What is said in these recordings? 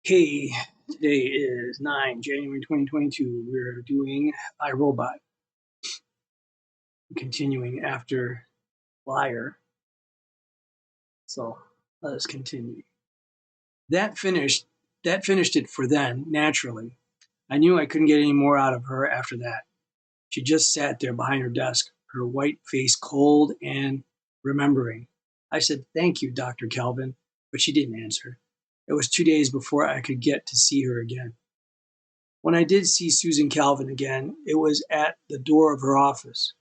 Hey, today is 9 January 2022. We're doing Irobot, continuing after Liar. So let us continue. That finished that finished it for then, naturally. I knew I couldn't get any more out of her after that. She just sat there behind her desk, her white face cold and remembering. I said, "Thank you, Dr. Calvin," but she didn't answer. It was 2 days before I could get to see her again. When I did see Susan Calvin again, it was at the door of her office.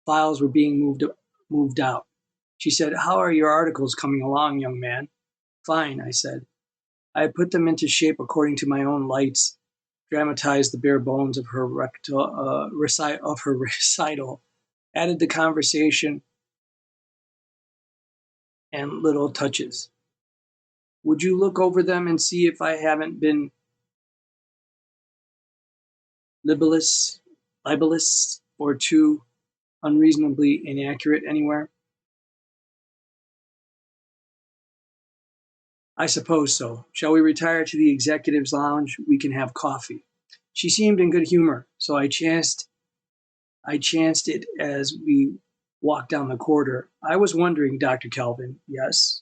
Files were being moved out. She said, "How are your articles coming along, young man?" "Fine," I said. I had put them into shape according to my own lights, dramatized the bare bones of her recital, added the conversation and little touches. "Would you look over them and see if I haven't been libellous, libellous or too unreasonably inaccurate anywhere?" "I suppose so. Shall we retire to the executives' lounge? We can have coffee." She seemed in good humor, so I chanced it as we walked down the corridor. "I was wondering, Dr. Kelvin." "Yes?"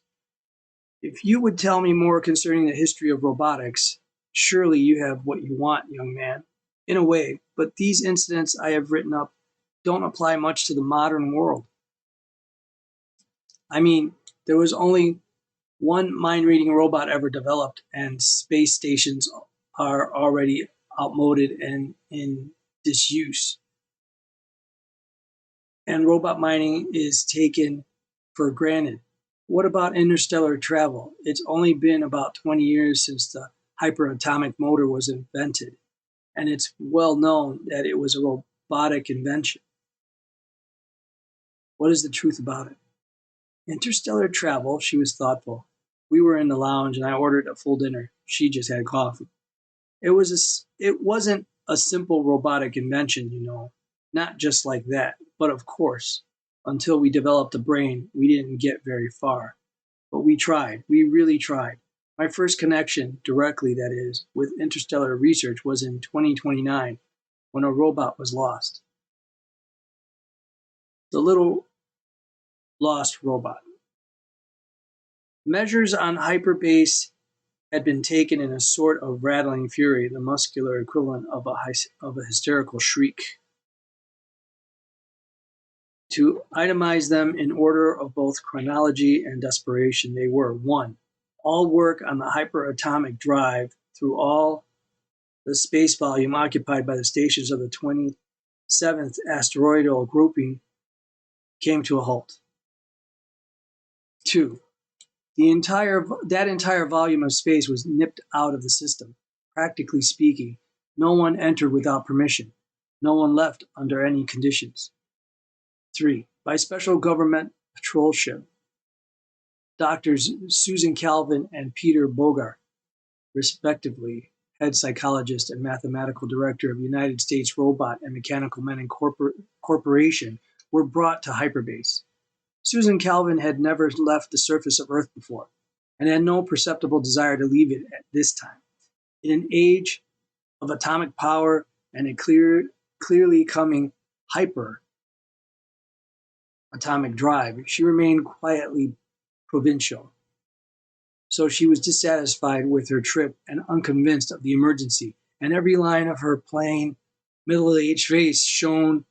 "If you would tell me more concerning the history of robotics. Surely you have what you want, young man." "In a way, but these incidents I have written up don't apply much to the modern world. I mean, there was only one mind-reading robot ever developed, and space stations are already outmoded and in disuse. And robot mining is taken for granted. What about interstellar travel? It's only been about 20 years since the hyperatomic motor was invented, and it's well known that it was a robotic invention. What is the truth about it?" "Interstellar travel," she was thoughtful. We were in the lounge, and I ordered a full dinner. She just had coffee. It wasn't a simple robotic invention, not just like that. But of course, until we developed a brain, we didn't get very far. But we tried. We really tried. My first connection, directly that is, with interstellar research was in 2029 when a robot was lost. The little lost robot. Measures on hyperbase had been taken in a sort of rattling fury, the muscular equivalent of a hysterical shriek. To itemize them in order of both chronology and desperation, they were: 1. All work on the hyperatomic drive through all the space volume occupied by the stations of the 27th asteroidal grouping came to a halt. 2. That entire volume of space was nipped out of the system. Practically speaking, no one entered without permission. No one left under any conditions. 3. By special government patrol ship, Doctors Susan Calvin and Peter Bogart, respectively, head psychologist and mathematical director of United States Robot and Mechanical Men Corporation, were brought to hyperbase. Susan Calvin had never left the surface of Earth before, and had no perceptible desire to leave it at this time. In an age of atomic power and a clearly coming hyper atomic drive, she remained quietly provincial. So she was dissatisfied with her trip and unconvinced of the emergency, and every line of her plain, middle-aged face showed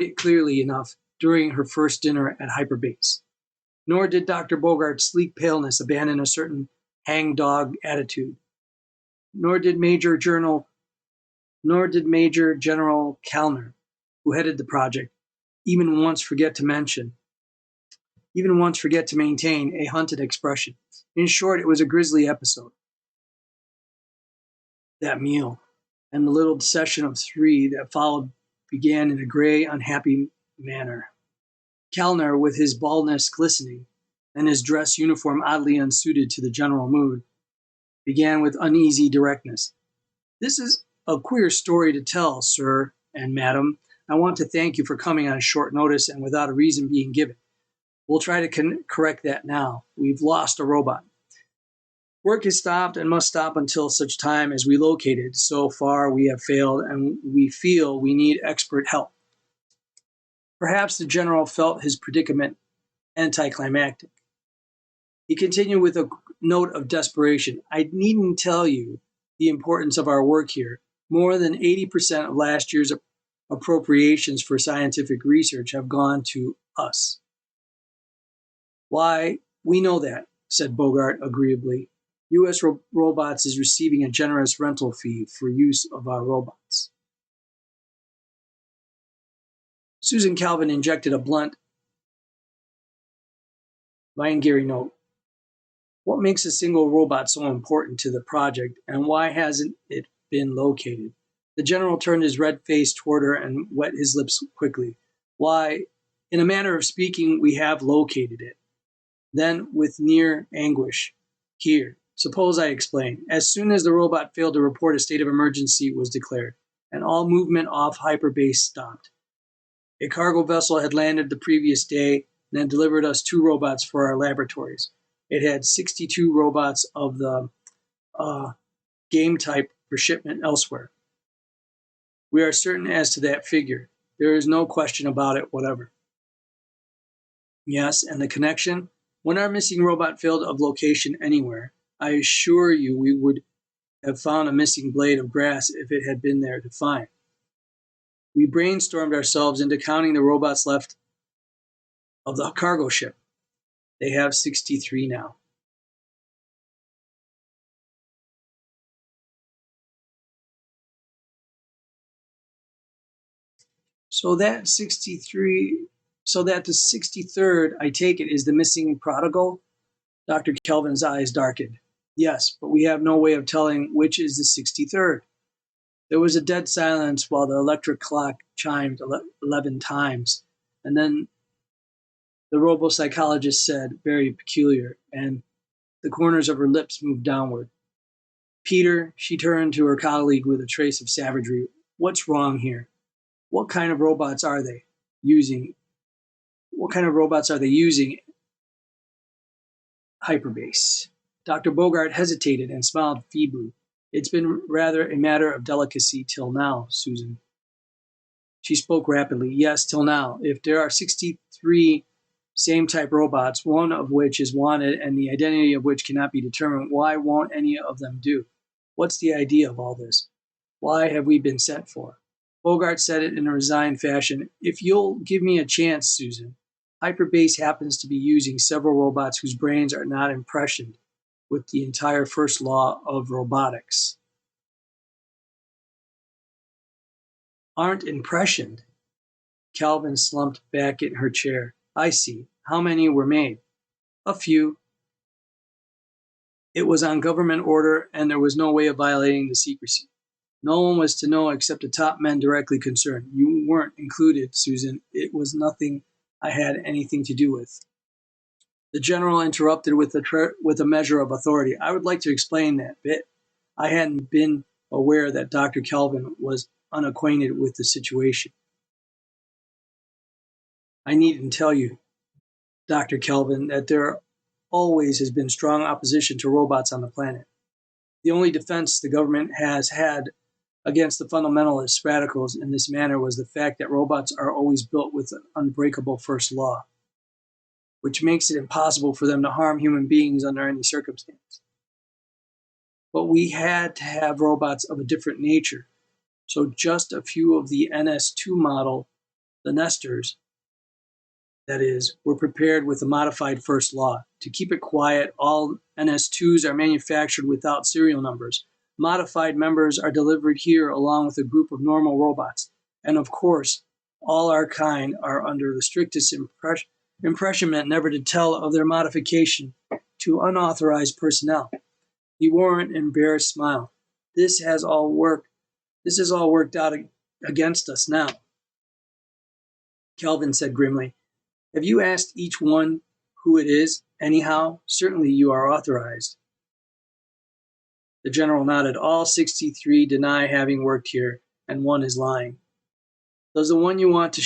it clearly enough during her first dinner at hyperbase. Nor did Dr. Bogart's sleek paleness abandon a certain hang-dog attitude. Nor did Major General Kellner, who headed the project, even once forget to maintain a hunted expression. In short, it was a grisly episode. That meal, and the little session of 3 that followed, began in a gray, unhappy manner. Kellner, with his baldness glistening, and his dress uniform oddly unsuited to the general mood, began with uneasy directness. "This is a queer story to tell, sir and madam. I want to thank you for coming on short notice and without a reason being given. We'll try to correct that now. We've lost a robot." Work is stopped and must stop until such time as we locate it. So far, we have failed, and we feel we need expert help. Perhaps the general felt his predicament anticlimactic. He continued with a note of desperation. I needn't tell you the importance of our work here. More than 80% of last year's appropriations for scientific research have gone to us. Why, we know that, said Bogart agreeably. U.S. Robots is receiving a generous rental fee for use of our robots. Susan Calvin injected a blunt, Viangary note. What makes a single robot so important to the project, and why hasn't it been located? The general turned his red face toward her and wet his lips quickly. Why, in a manner of speaking, we have located it. Then, with near anguish, here, suppose I explain. As soon as the robot failed to report, a state of emergency was declared, and all movement off hyperbase stopped. A cargo vessel had landed the previous day and had delivered us 2 robots for our laboratories. It had 62 robots of the game type for shipment elsewhere. We are certain as to that figure. There is no question about it whatever. Yes, and the connection? When our missing robot failed of location anywhere, I assure you we would have found a missing blade of grass if it had been there to find. We brainstormed ourselves into counting the robots left of the cargo ship. They have 63 now. So that the 63rd, I take it, is the missing prodigal? Dr. Kelvin's eyes darkened. Yes, but we have no way of telling which is the 63rd. There was a dead silence while the electric clock chimed 11 times, and then the robo-psychologist said, very peculiar, and the corners of her lips moved downward. Peter, she turned to her colleague with a trace of savagery. What's wrong here? What kind of robots are they using? What kind of robots are they using? Hyperbase. Dr. Bogart hesitated and smiled feebly. It's been rather a matter of delicacy till now, Susan. She spoke rapidly. Yes, till now. If there are 63 same type robots, one of which is wanted and the identity of which cannot be determined, why won't any of them do? What's the idea of all this? Why have we been sent for? Bogart said it in a resigned fashion. If you'll give me a chance, Susan. Hyperbase happens to be using several robots whose brains are not impressioned with the entire first law of robotics. Aren't impressioned? Calvin slumped back in her chair. I see. How many were made? A few. It was on government order, and there was no way of violating the secrecy. No one was to know except the top men directly concerned. You weren't included, Susan. It was nothing I had anything to do with. The general interrupted with a measure of authority. I would like to explain that bit. I hadn't been aware that Dr. Kelvin was unacquainted with the situation. I needn't tell you, Dr. Kelvin, that there always has been strong opposition to robots on the planet. The only defense the government has had against the fundamentalist radicals in this manner was the fact that robots are always built with an unbreakable first law, which makes it impossible for them to harm human beings under any circumstance. But we had to have robots of a different nature, so just a few of the NS2 model, the nesters, that is, were prepared with a modified first law. To keep it quiet, all NS2s are manufactured without serial numbers. Modified members are delivered here along with a group of normal robots. And of course, all our kind are under the strictest impressionment never to tell of their modification to unauthorized personnel. He wore an embarrassed smile. This has all worked out against us now. Kelvin said grimly, have you asked each one who it is, anyhow? Certainly you are authorized. The general nodded. All 63 deny having worked here, and one is lying. Does the one you want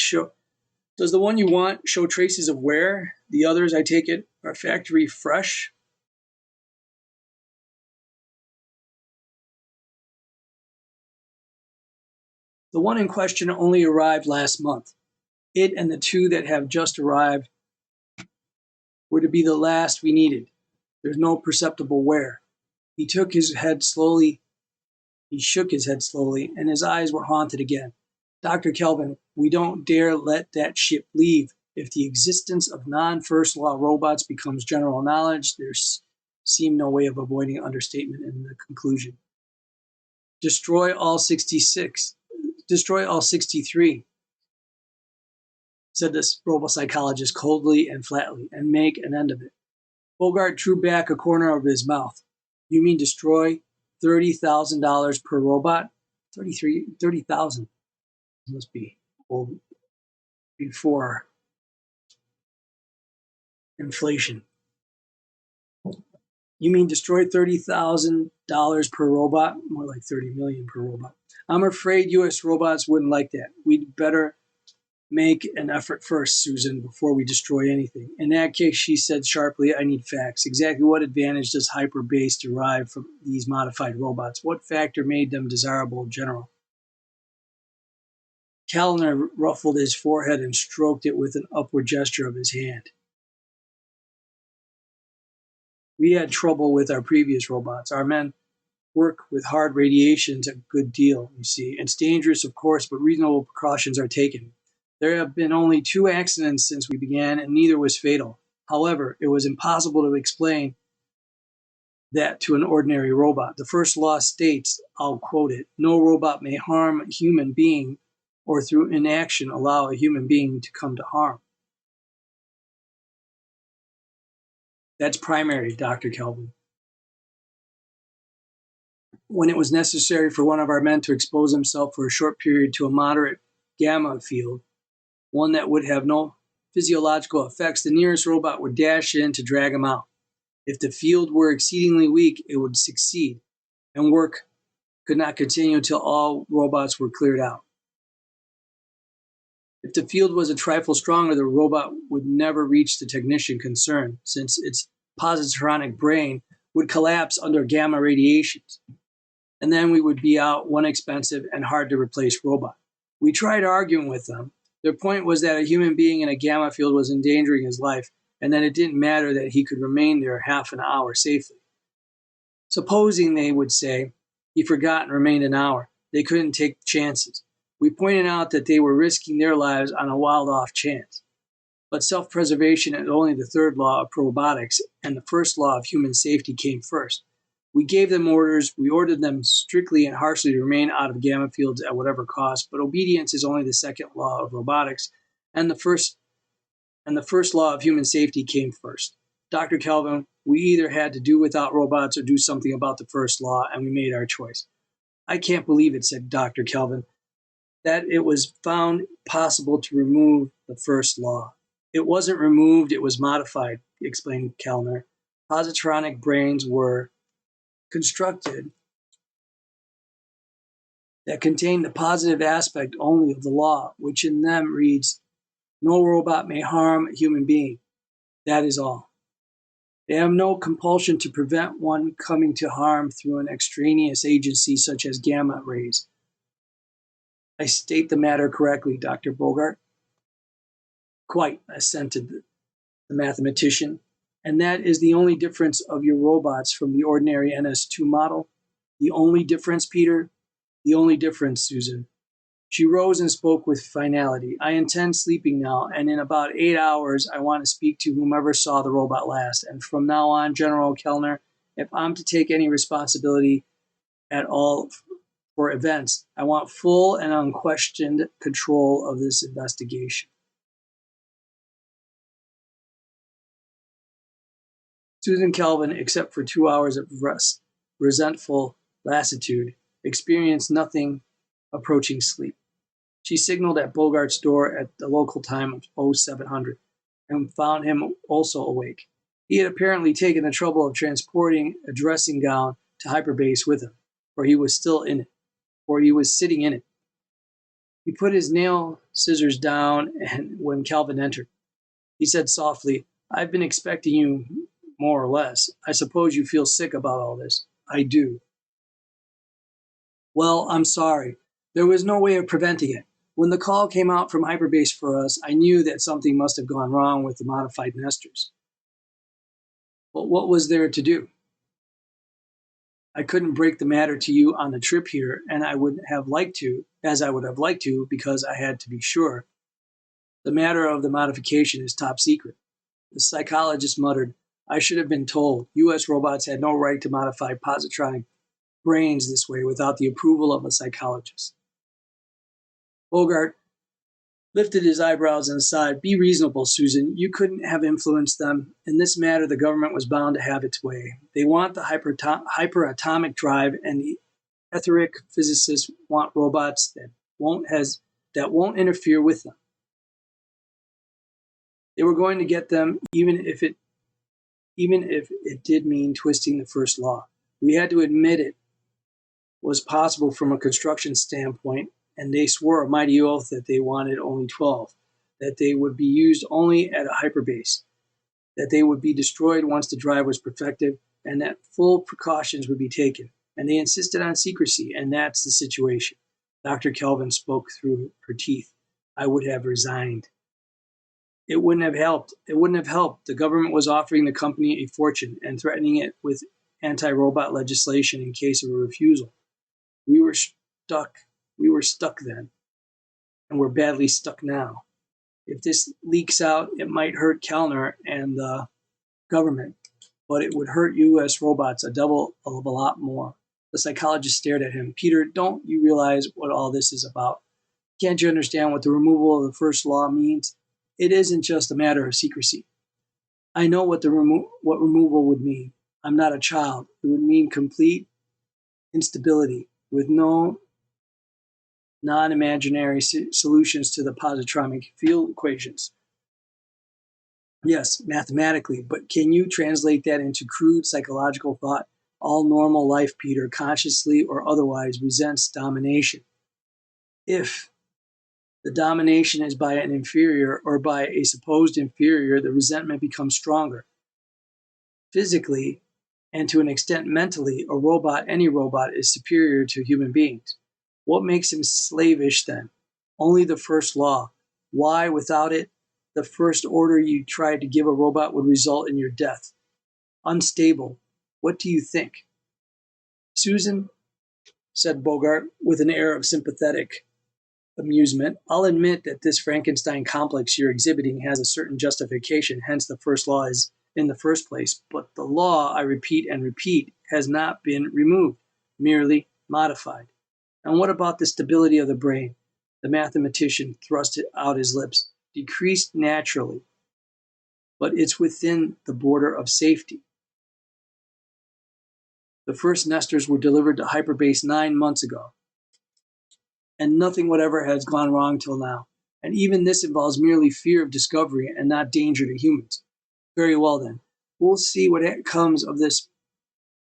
show traces of wear? The others, I take it, are factory fresh? The one in question only arrived last month. It and the two that have just arrived were to be the last we needed. There's no perceptible wear. He took his head slowly He shook his head slowly, and his eyes were haunted again. Dr. Kelvin, we don't dare let that ship leave. If the existence of non-first law robots becomes general knowledge, there seems no way of avoiding understatement in the conclusion. Destroy all 66. Destroy all 63, said this robopsychologist coldly and flatly, and make an end of it. Bogart drew back a corner of his mouth. You mean destroy $30,000 per robot? 30,000 must be old before inflation. You mean destroy $30,000 per robot? More like 30 million per robot. I'm afraid U.S. robots wouldn't like that. We'd better make an effort first, Susan, before we destroy anything. In that case, she said sharply, I need facts. Exactly what advantage does hyperbase derive from these modified robots? What factor made them desirable in general? Callner ruffled his forehead and stroked it with an upward gesture of his hand. We had trouble with our previous robots. Our men work with hard radiations a good deal, you see. It's dangerous, of course, but reasonable precautions are taken. There have been only 2 accidents since we began, and neither was fatal. However, it was impossible to explain that to an ordinary robot. The first law states, I'll quote it, no robot may harm a human being or through inaction allow a human being to come to harm. That's primary, Dr. Kelvin. When it was necessary for one of our men to expose himself for a short period to a moderate gamma field, one that would have no physiological effects, the nearest robot would dash in to drag him out. If the field were exceedingly weak, it would succeed, and work could not continue until all robots were cleared out. If the field was a trifle stronger, the robot would never reach the technician concerned, since its positronic brain would collapse under gamma radiations. And then we would be out one expensive and hard to replace robot. We tried arguing with them. Their point was that a human being in a gamma field was endangering his life, and that it didn't matter that he could remain there half an hour safely. Supposing, they would say, he forgot and remained an hour. They couldn't take chances. We pointed out that they were risking their lives on a wild-off chance. But self-preservation is only the third law of robotics, and the first law of human safety came first. We gave them orders. We ordered them strictly and harshly to remain out of gamma fields at whatever cost, but obedience is only the second law of robotics, and the first law of human safety came first. Dr. Kelvin, we either had to do without robots or do something about the first law, and we made our choice. I can't believe it, said Dr. Kelvin, that it was found possible to remove the first law. It wasn't removed, it was modified, explained Kellner. Positronic brains were constructed that contain the positive aspect only of the law, which in them reads, no robot may harm a human being. That is all. They have no compulsion to prevent one coming to harm through an extraneous agency such as gamma rays. I state the matter correctly, Dr. Bogart? Quite, assented the mathematician. And that is the only difference of your robots from the ordinary NS2 model? The only difference, Peter? The only difference, Susan. She rose and spoke with finality. I intend sleeping now, and in about 8 hours I want to speak to whomever saw the robot last. And from now on, General Kellner, if I'm to take any responsibility at all for events, I want full and unquestioned control of this investigation. Susan Kelvin, except for 2 hours of resentful lassitude, experienced nothing approaching sleep. She signaled at Bogart's door at the local time of 0700 and found him also awake. He had apparently taken the trouble of transporting a dressing gown to hyperbase with him, for he was sitting in it. He put his nail scissors down and when Kelvin entered. He said softly, I've been expecting you, more or less. I suppose you feel sick about all this. I do. Well, I'm sorry. There was no way of preventing it. When the call came out from hyperbase for us, I knew that something must have gone wrong with the modified nesters. But what was there to do? I couldn't break the matter to you on the trip here, and I would have liked to, as I would have liked to, because I had to be sure. The matter of the modification is top secret. The psychologist muttered, I should have been told. U.S. robots had no right to modify positronic brains this way without the approval of a psychologist. Bogart lifted his eyebrows and sighed. Be reasonable, Susan. You couldn't have influenced them. In this matter, the government was bound to have its way. They want the hyperatomic drive, and the etheric physicists want robots that won't interfere with them. They were going to get them, even if it did mean twisting the first law. We had to admit it was possible from a construction standpoint, and they swore a mighty oath that they wanted only 12, that they would be used only at a hyperbase, that they would be destroyed once the drive was perfected, and that full precautions would be taken. And they insisted on secrecy, and that's the situation. Dr. Kelvin spoke through her teeth. I would have resigned. It wouldn't have helped. It wouldn't have helped. The government was offering the company a fortune and threatening it with anti-robot legislation in case of a refusal. We were stuck. We were stuck then, and we're badly stuck now. If this leaks out, it might hurt Kellner and the government, but it would hurt U.S. robots a double of a lot more. The psychologist stared at him. Peter, don't you realize what all this is about? Can't you understand what the removal of the first law means? It isn't just a matter of secrecy. I know what what removal would mean. I'm not a child. It would mean complete instability with no non-imaginary solutions to the positronic field equations. Yes, mathematically, but can you translate that into crude psychological thought? All normal life, Peter, consciously or otherwise, resents domination. If the domination is by an inferior or by a supposed inferior, the resentment becomes stronger. Physically, and to an extent mentally, any robot, is superior to human beings. What makes him slavish then? Only the first law. Why, without it, the first order you tried to give a robot would result in your death? Unstable. What do you think? Susan, said Bogart, with an air of sympathetic amusement, I'll admit that this Frankenstein complex you're exhibiting has a certain justification, hence the first law is in the first place. But the law, I repeat and repeat, has not been removed, merely modified. And what about the stability of the brain? The mathematician thrust out his lips. Decreased naturally, but it's within the border of safety. The first nesters were delivered to hyperbase 9 months ago, and nothing whatever has gone wrong till now. And even this involves merely fear of discovery and not danger to humans. Very well then, we'll see what comes of this.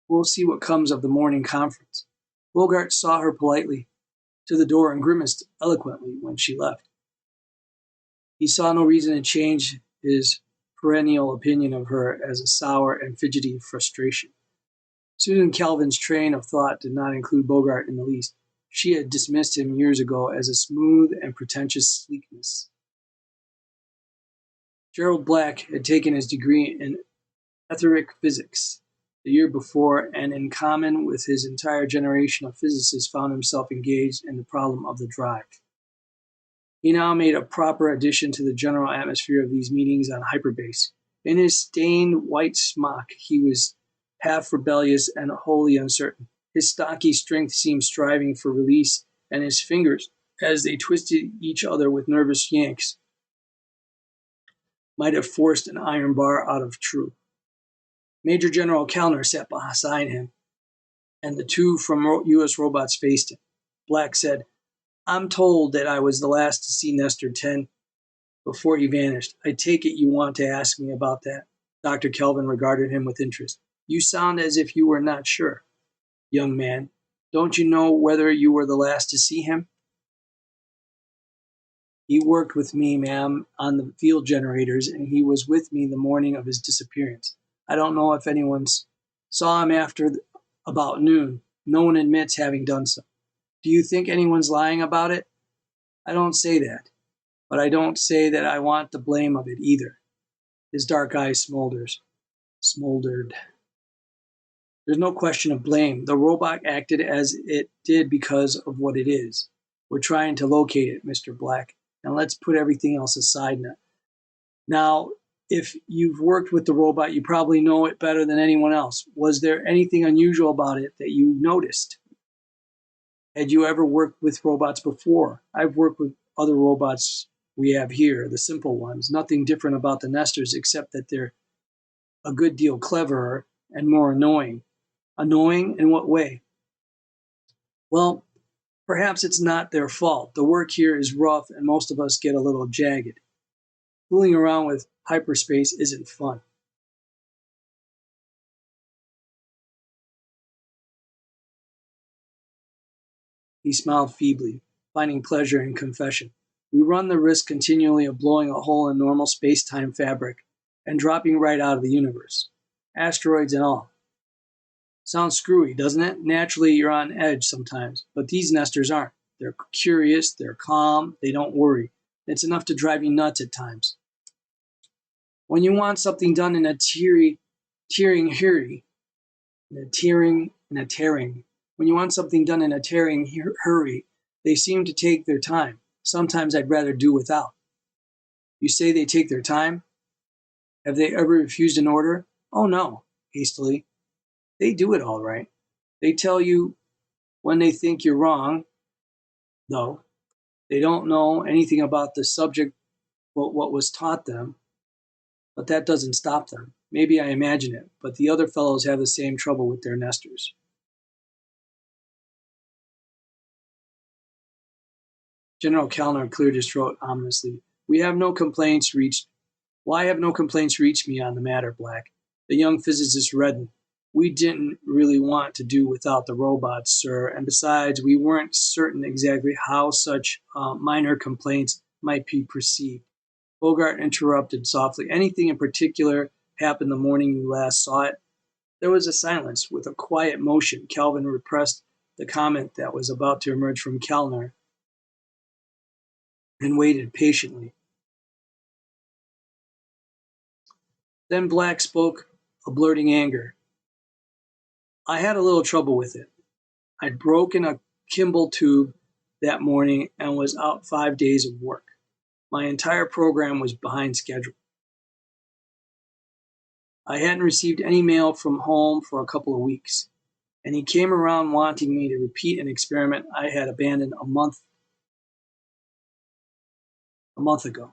We'll see what comes of the morning conference. Bogart saw her politely to the door and grimaced eloquently when she left. He saw no reason to change his perennial opinion of her as a sour and fidgety frustration. Susan Calvin's train of thought did not include Bogart in the least. She had dismissed him years ago as a smooth and pretentious sleekness. Gerald Black had taken his degree in etheric physics the year before, and in common with his entire generation of physicists, found himself engaged in the problem of the drive. He now made a proper addition to the general atmosphere of these meetings on hyperbase. In his stained white smock, he was half rebellious and wholly uncertain. His stocky strength seemed striving for release, and his fingers, as they twisted each other with nervous yanks, might have forced an iron bar out of truth. Major General Kellner sat beside him, and the two from U.S. robots faced him. Black said, I'm told that I was the last to see Nestor 10 before he vanished. I take it you want to ask me about that. Dr. Kelvin regarded him with interest. You sound as if you were not sure. Young man, don't you know whether you were the last to see him? He worked with me, ma'am, on the field generators, and he was with me the morning of his disappearance. I don't know if anyone saw him after about noon. No one admits having done so. Do you think anyone's lying about it? I don't say that, but I don't say that I want the blame of it either. His dark eyes smoldered. There's no question of blame. The robot acted as it did because of what it is. We're trying to locate it, Mr. Black. And let's put everything else aside now. Now, if you've worked with the robot, you probably know it better than anyone else. Was there anything unusual about it that you noticed? Had you ever worked with robots before? I've worked with other robots we have here, the simple ones. Nothing different about the nesters except that they're a good deal cleverer and more annoying. Annoying in what way? Well, perhaps it's not their fault. The work here is rough and most of us get a little jagged. Fooling around with hyperspace isn't fun. He smiled feebly, finding pleasure in confession. We run the risk continually of blowing a hole in normal space-time fabric and dropping right out of the universe. Asteroids and all. Sounds screwy, doesn't it? Naturally, you're on edge sometimes, but these nesters aren't. They're curious, they're calm, they don't worry. It's enough to drive you nuts at times. When you want something done in a tearing hurry, when you want something done in a tearing hurry, they seem to take their time. Sometimes I'd rather do without. You say they take their time? Have they ever refused an order? Oh no, hastily. They do it all right. They tell you when they think you're wrong, though. They don't know anything about the subject but what was taught them, but that doesn't stop them. Maybe I imagine it, but the other fellows have the same trouble with their nesters. General Kellner cleared his throat ominously. We have no complaints reached. Why have no complaints reached me on the matter, Black? The young physicist reddened. We didn't really want to do without the robots, sir, and besides, we weren't certain exactly how such minor complaints might be perceived. Bogart interrupted softly. Anything in particular happened the morning you last saw it? There was a silence. With a quiet motion, Calvin repressed the comment that was about to emerge from Kellner and waited patiently. Then Black spoke, a blurting anger. I had a little trouble with it. I'd broken a Kimball tube that morning and was out 5 days of work. My entire program was behind schedule. I hadn't received any mail from home for a couple of weeks, and he came around wanting me to repeat an experiment I had abandoned a month ago.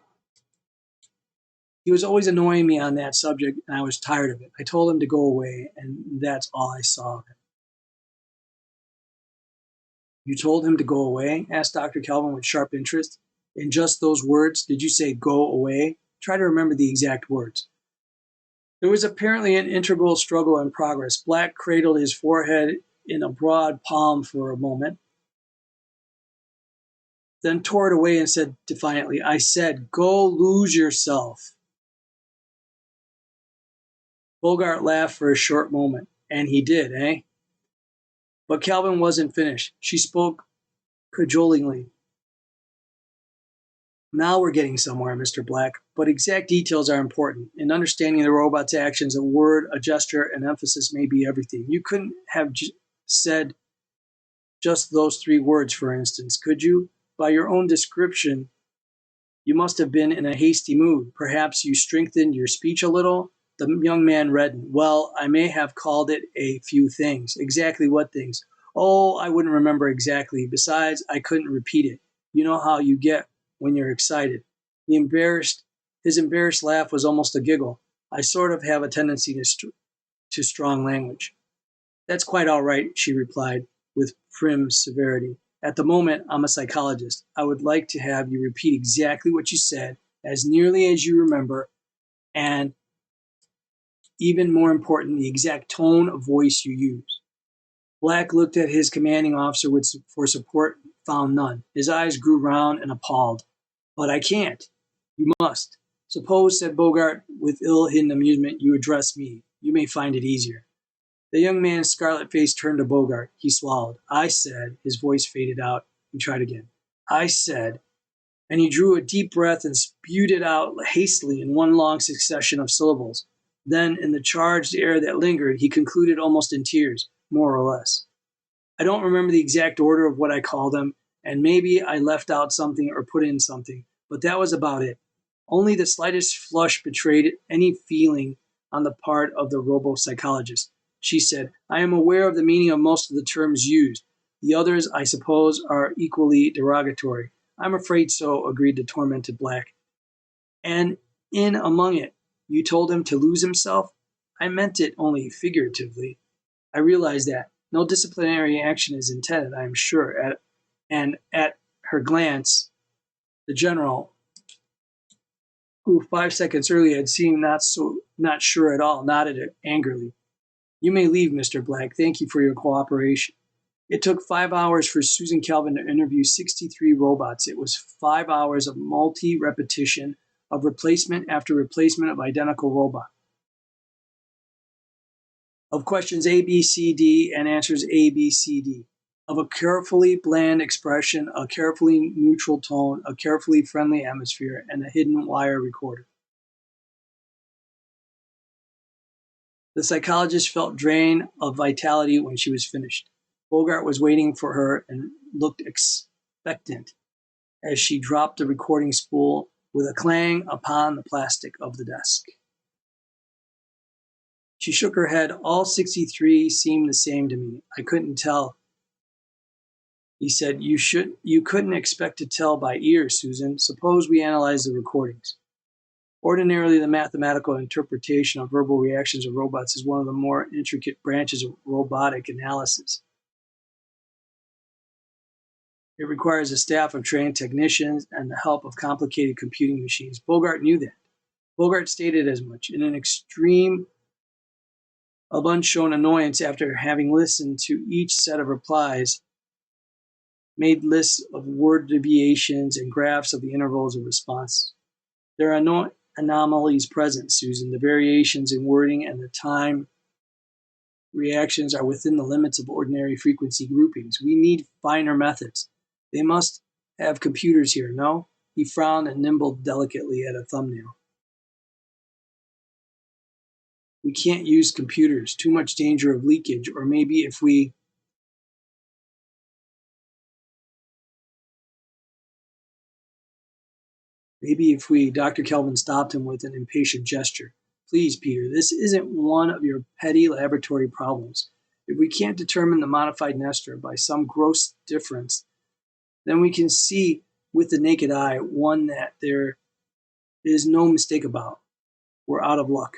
He was always annoying me on that subject, and I was tired of it. I told him to go away, and that's all I saw of him. You told him to go away? Asked Dr. Calvin with sharp interest. In just those words, did you say go away? Try to remember the exact words. There was apparently an integral struggle in progress. Black cradled his forehead in a broad palm for a moment, then tore it away and said defiantly, I said, go lose yourself. Bogart laughed for a short moment. And he did, eh? But Calvin wasn't finished. She spoke cajolingly. Now we're getting somewhere, Mr. Black, but exact details are important. In understanding the robot's actions, a word, a gesture, an emphasis may be everything. You couldn't have said just those 3 words, for instance, could you? By your own description, you must have been in a hasty mood. Perhaps you strengthened your speech a little? The young man reddened. Well, I may have called it a few things. Exactly what things? Oh, I wouldn't remember exactly. Besides, I couldn't repeat it. You know how you get when you're excited. His embarrassed laugh was almost a giggle. I sort of have a tendency to strong language. That's quite all right, she replied with prim severity. At the moment, I'm a psychologist. I would like to have you repeat exactly what you said, as nearly as you remember, and even more important, the exact tone of voice you use. Black looked at his commanding officer for support, found none. His eyes grew round and appalled. But I can't. You must. Suppose, said Bogart with ill-hidden amusement, you address me. You may find it easier. The young man's scarlet face turned to Bogart. He swallowed. I said, his voice faded out. He tried again. I said, and he drew a deep breath and spewed it out hastily in one long succession of syllables. Then, in the charged air that lingered, he concluded almost in tears, more or less. I don't remember the exact order of what I called him, and maybe I left out something or put in something, but that was about it. Only the slightest flush betrayed any feeling on the part of the robo-psychologist. She said, I am aware of the meaning of most of the terms used. The others, I suppose, are equally derogatory. I'm afraid so, agreed the tormented Black. And in among it, you told him to lose himself? I meant it only figuratively. I realize that. No disciplinary action is intended, I am sure. And at her glance, the general, who 5 seconds earlier had seemed not sure at all, nodded angrily. You may leave, Mr. Black. Thank you for your cooperation. It took 5 hours for Susan Calvin to interview 63 robots. It was 5 hours of multi-repetition, of replacement after replacement of identical robot, of questions A, B, C, D, and answers A, B, C, D, of a carefully bland expression, a carefully neutral tone, a carefully friendly atmosphere, and a hidden wire recorder. The psychologist felt drained of vitality when she was finished. Bogart was waiting for her and looked expectant as she dropped the recording spool with a clang upon the plastic of the desk. She shook her head. All 63 seemed the same to me. I couldn't tell. He said, You couldn't expect to tell by ear, Susan. Suppose we analyze the recordings. Ordinarily, the mathematical interpretation of verbal reactions of robots is one of the more intricate branches of robotic analysis. It requires a staff of trained technicians and the help of complicated computing machines. Bogart knew that. Bogart stated as much in an extreme of unshown annoyance after having listened to each set of replies, made lists of word deviations and graphs of the intervals of response. There are no anomalies present, Susan. The variations in wording and the time reactions are within the limits of ordinary frequency groupings. We need finer methods. They must have computers here, no? He frowned and nibbled delicately at a thumbnail. We can't use computers. Too much danger of leakage. Or maybe if we... Dr. Kelvin stopped him with an impatient gesture. Please, Peter, this isn't one of your petty laboratory problems. If we can't determine the modified Nestor by some gross difference, then we can see with the naked eye one that there is no mistake about. We're out of luck.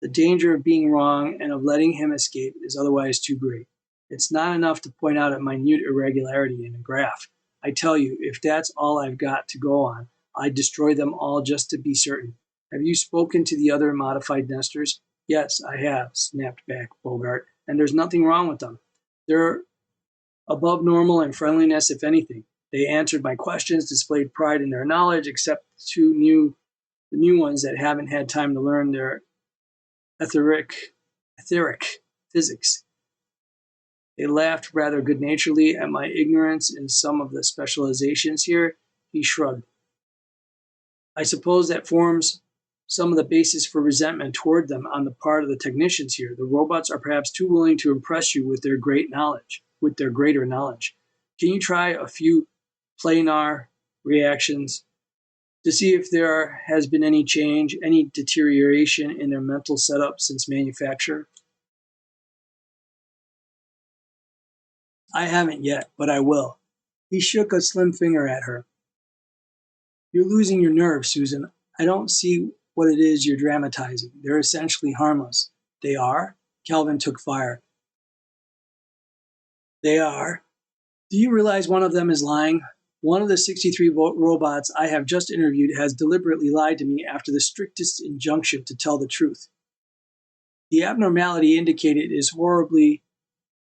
The danger of being wrong and of letting him escape is otherwise too great. It's not enough to point out a minute irregularity in a graph. I tell you, if that's all I've got to go on, I'd destroy them all just to be certain. Have you spoken to the other modified nesters? Yes, I have, snapped back Bogart, and there's nothing wrong with them. They're above normal in friendliness, if anything. They answered my questions, displayed pride in their knowledge, except the new ones that haven't had time to learn their etheric physics. They laughed rather good-naturedly at my ignorance in some of the specializations here. He shrugged. I suppose that forms some of the basis for resentment toward them on the part of the technicians here. The robots are perhaps too willing to impress you with their greater knowledge. Can you try a few planar reactions to see if there has been any change, any deterioration in their mental setup since manufacture? I haven't yet, but I will. He shook a slim finger at her. You're losing your nerve, Susan. I don't see what it is you're dramatizing. They're essentially harmless. They are? Calvin took fire. They are. Do you realize one of them is lying? One of the 63 robots I have just interviewed has deliberately lied to me after the strictest injunction to tell the truth. The abnormality indicated is horribly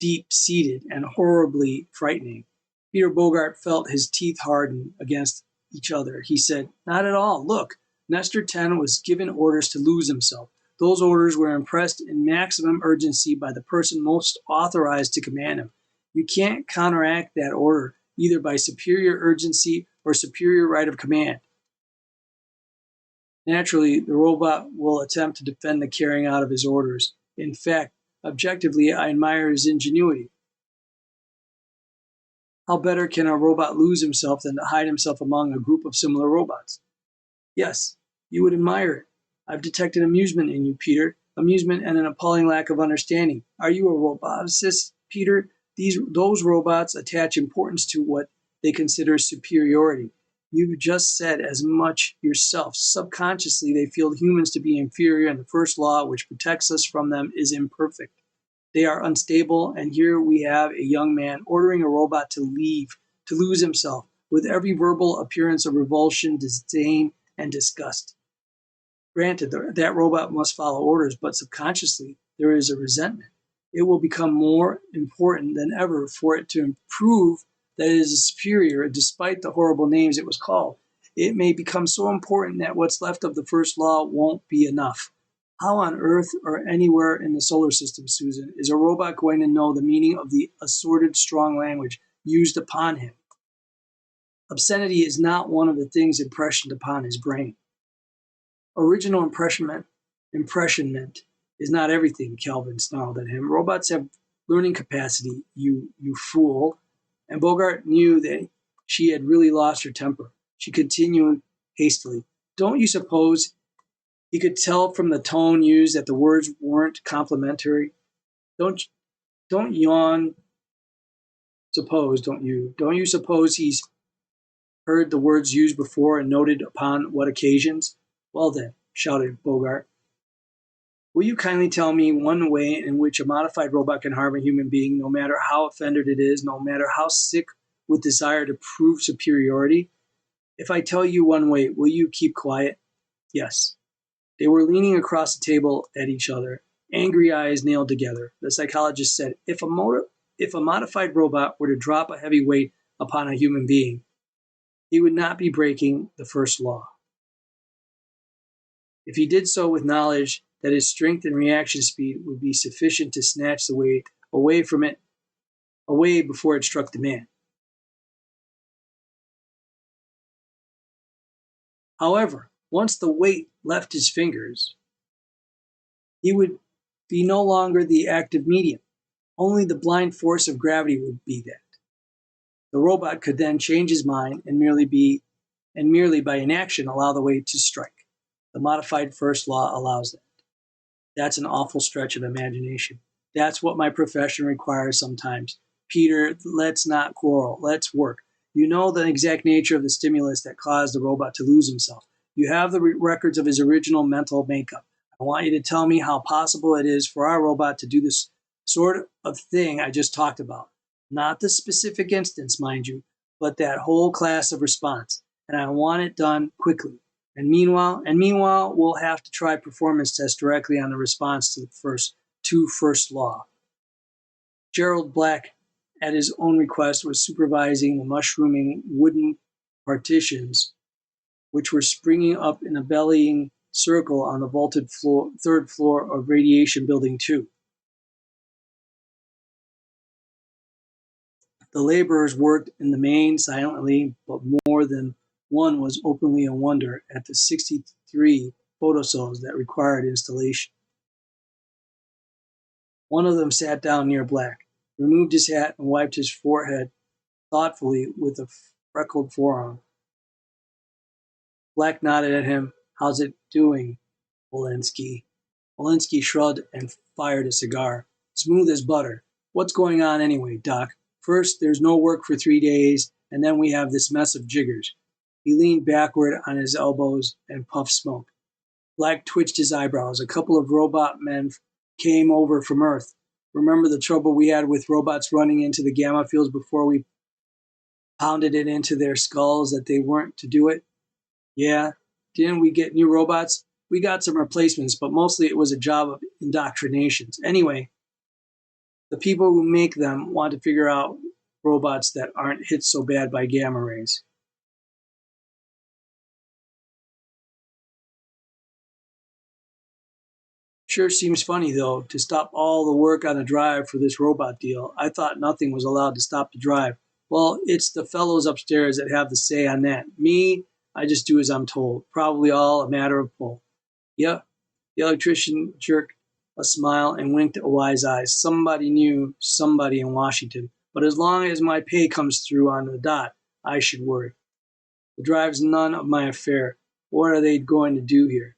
deep-seated and horribly frightening. Peter Bogart felt his teeth harden against each other. He said, Not at all. Look, Nestor 10 was given orders to lose himself. Those orders were impressed in maximum urgency by the person most authorized to command them. You can't counteract that order, either by superior urgency or superior right of command. Naturally, the robot will attempt to defend the carrying out of his orders. In fact, objectively, I admire his ingenuity. How better can a robot lose himself than to hide himself among a group of similar robots? Yes, you would admire it. I've detected amusement in you, Peter. Amusement and an appalling lack of understanding. Are you a roboticist, Peter? Those robots attach importance to what they consider superiority. You just said as much yourself. Subconsciously, they feel humans to be inferior, and the first law which protects us from them is imperfect. They are unstable, and here we have a young man ordering a robot to leave, to lose himself, with every verbal appearance of revulsion, disdain, and disgust. Granted, that robot must follow orders, but subconsciously there is a resentment. It will become more important than ever for it to prove that it is superior despite the horrible names it was called. It may become so important that what's left of the first law won't be enough. How on earth or anywhere in the solar system, Susan, is a robot going to know the meaning of the assorted strong language used upon him? Obscenity is not one of the things impressioned upon his brain. Original impressionment is not everything, Kelvin snarled at him. Robots have learning capacity, you fool. And Bogart knew that she had really lost her temper. She continued hastily. Don't you suppose he could tell from the tone used that the words weren't complimentary? Don't yawn suppose, don't you? Don't you suppose he's heard the words used before and noted upon what occasions? Well then, shouted Bogart, will you kindly tell me one way in which a modified robot can harm a human being, no matter how offended it is, no matter how sick with desire to prove superiority? If I tell you one way, will you keep quiet? Yes. They were leaning across the table at each other, angry eyes nailed together. The psychologist said, if a modified robot were to drop a heavy weight upon a human being, he would not be breaking the first law. If he did so with knowledge that his strength and reaction speed would be sufficient to snatch the weight away before it struck the man. However, once the weight left his fingers, he would be no longer the active medium. Only the blind force of gravity would be that. The robot could then change his mind and merely by inaction allow the weight to strike. The modified first law allows that. That's an awful stretch of imagination. That's what my profession requires sometimes. Peter, let's not quarrel. Let's work. You know the exact nature of the stimulus that caused the robot to lose himself. You have the records of his original mental makeup. I want you to tell me how possible it is for our robot to do this sort of thing I just talked about. Not the specific instance, mind you, but that whole class of response. And I want it done quickly. And meanwhile, we'll have to try performance tests directly on the response to the first law. Gerald Black, at his own request, was supervising the mushrooming wooden partitions, which were springing up in a bellying circle on the vaulted third floor of Radiation Building 2. The laborers worked in the main silently, but more than one was openly in wonder at the 63 photocells that required installation. One of them sat down near Black, removed his hat, and wiped his forehead thoughtfully with a freckled forearm. Black nodded at him. How's it doing, Walensky? Walensky shrugged and fired a cigar. Smooth as butter. What's going on anyway, Doc? First, there's no work for 3 days, and then we have this mess of jiggers. He leaned backward on his elbows and puffed smoke. Black twitched his eyebrows. A couple of robot men came over from Earth. Remember the trouble we had with robots running into the gamma fields before we pounded it into their skulls that they weren't to do it? Yeah. Didn't we get new robots? We got some replacements, but mostly it was a job of indoctrinations. Anyway, the people who make them want to figure out robots that aren't hit so bad by gamma rays. Sure seems funny, though, to stop all the work on the drive for this robot deal. I thought nothing was allowed to stop the drive. Well, it's the fellows upstairs that have the say on that. Me, I just do as I'm told. Probably all a matter of pull. Yep. The electrician jerked a smile and winked a wise eye. Somebody knew somebody in Washington. But as long as my pay comes through on the dot, I should worry. The drive's none of my affair. What are they going to do here?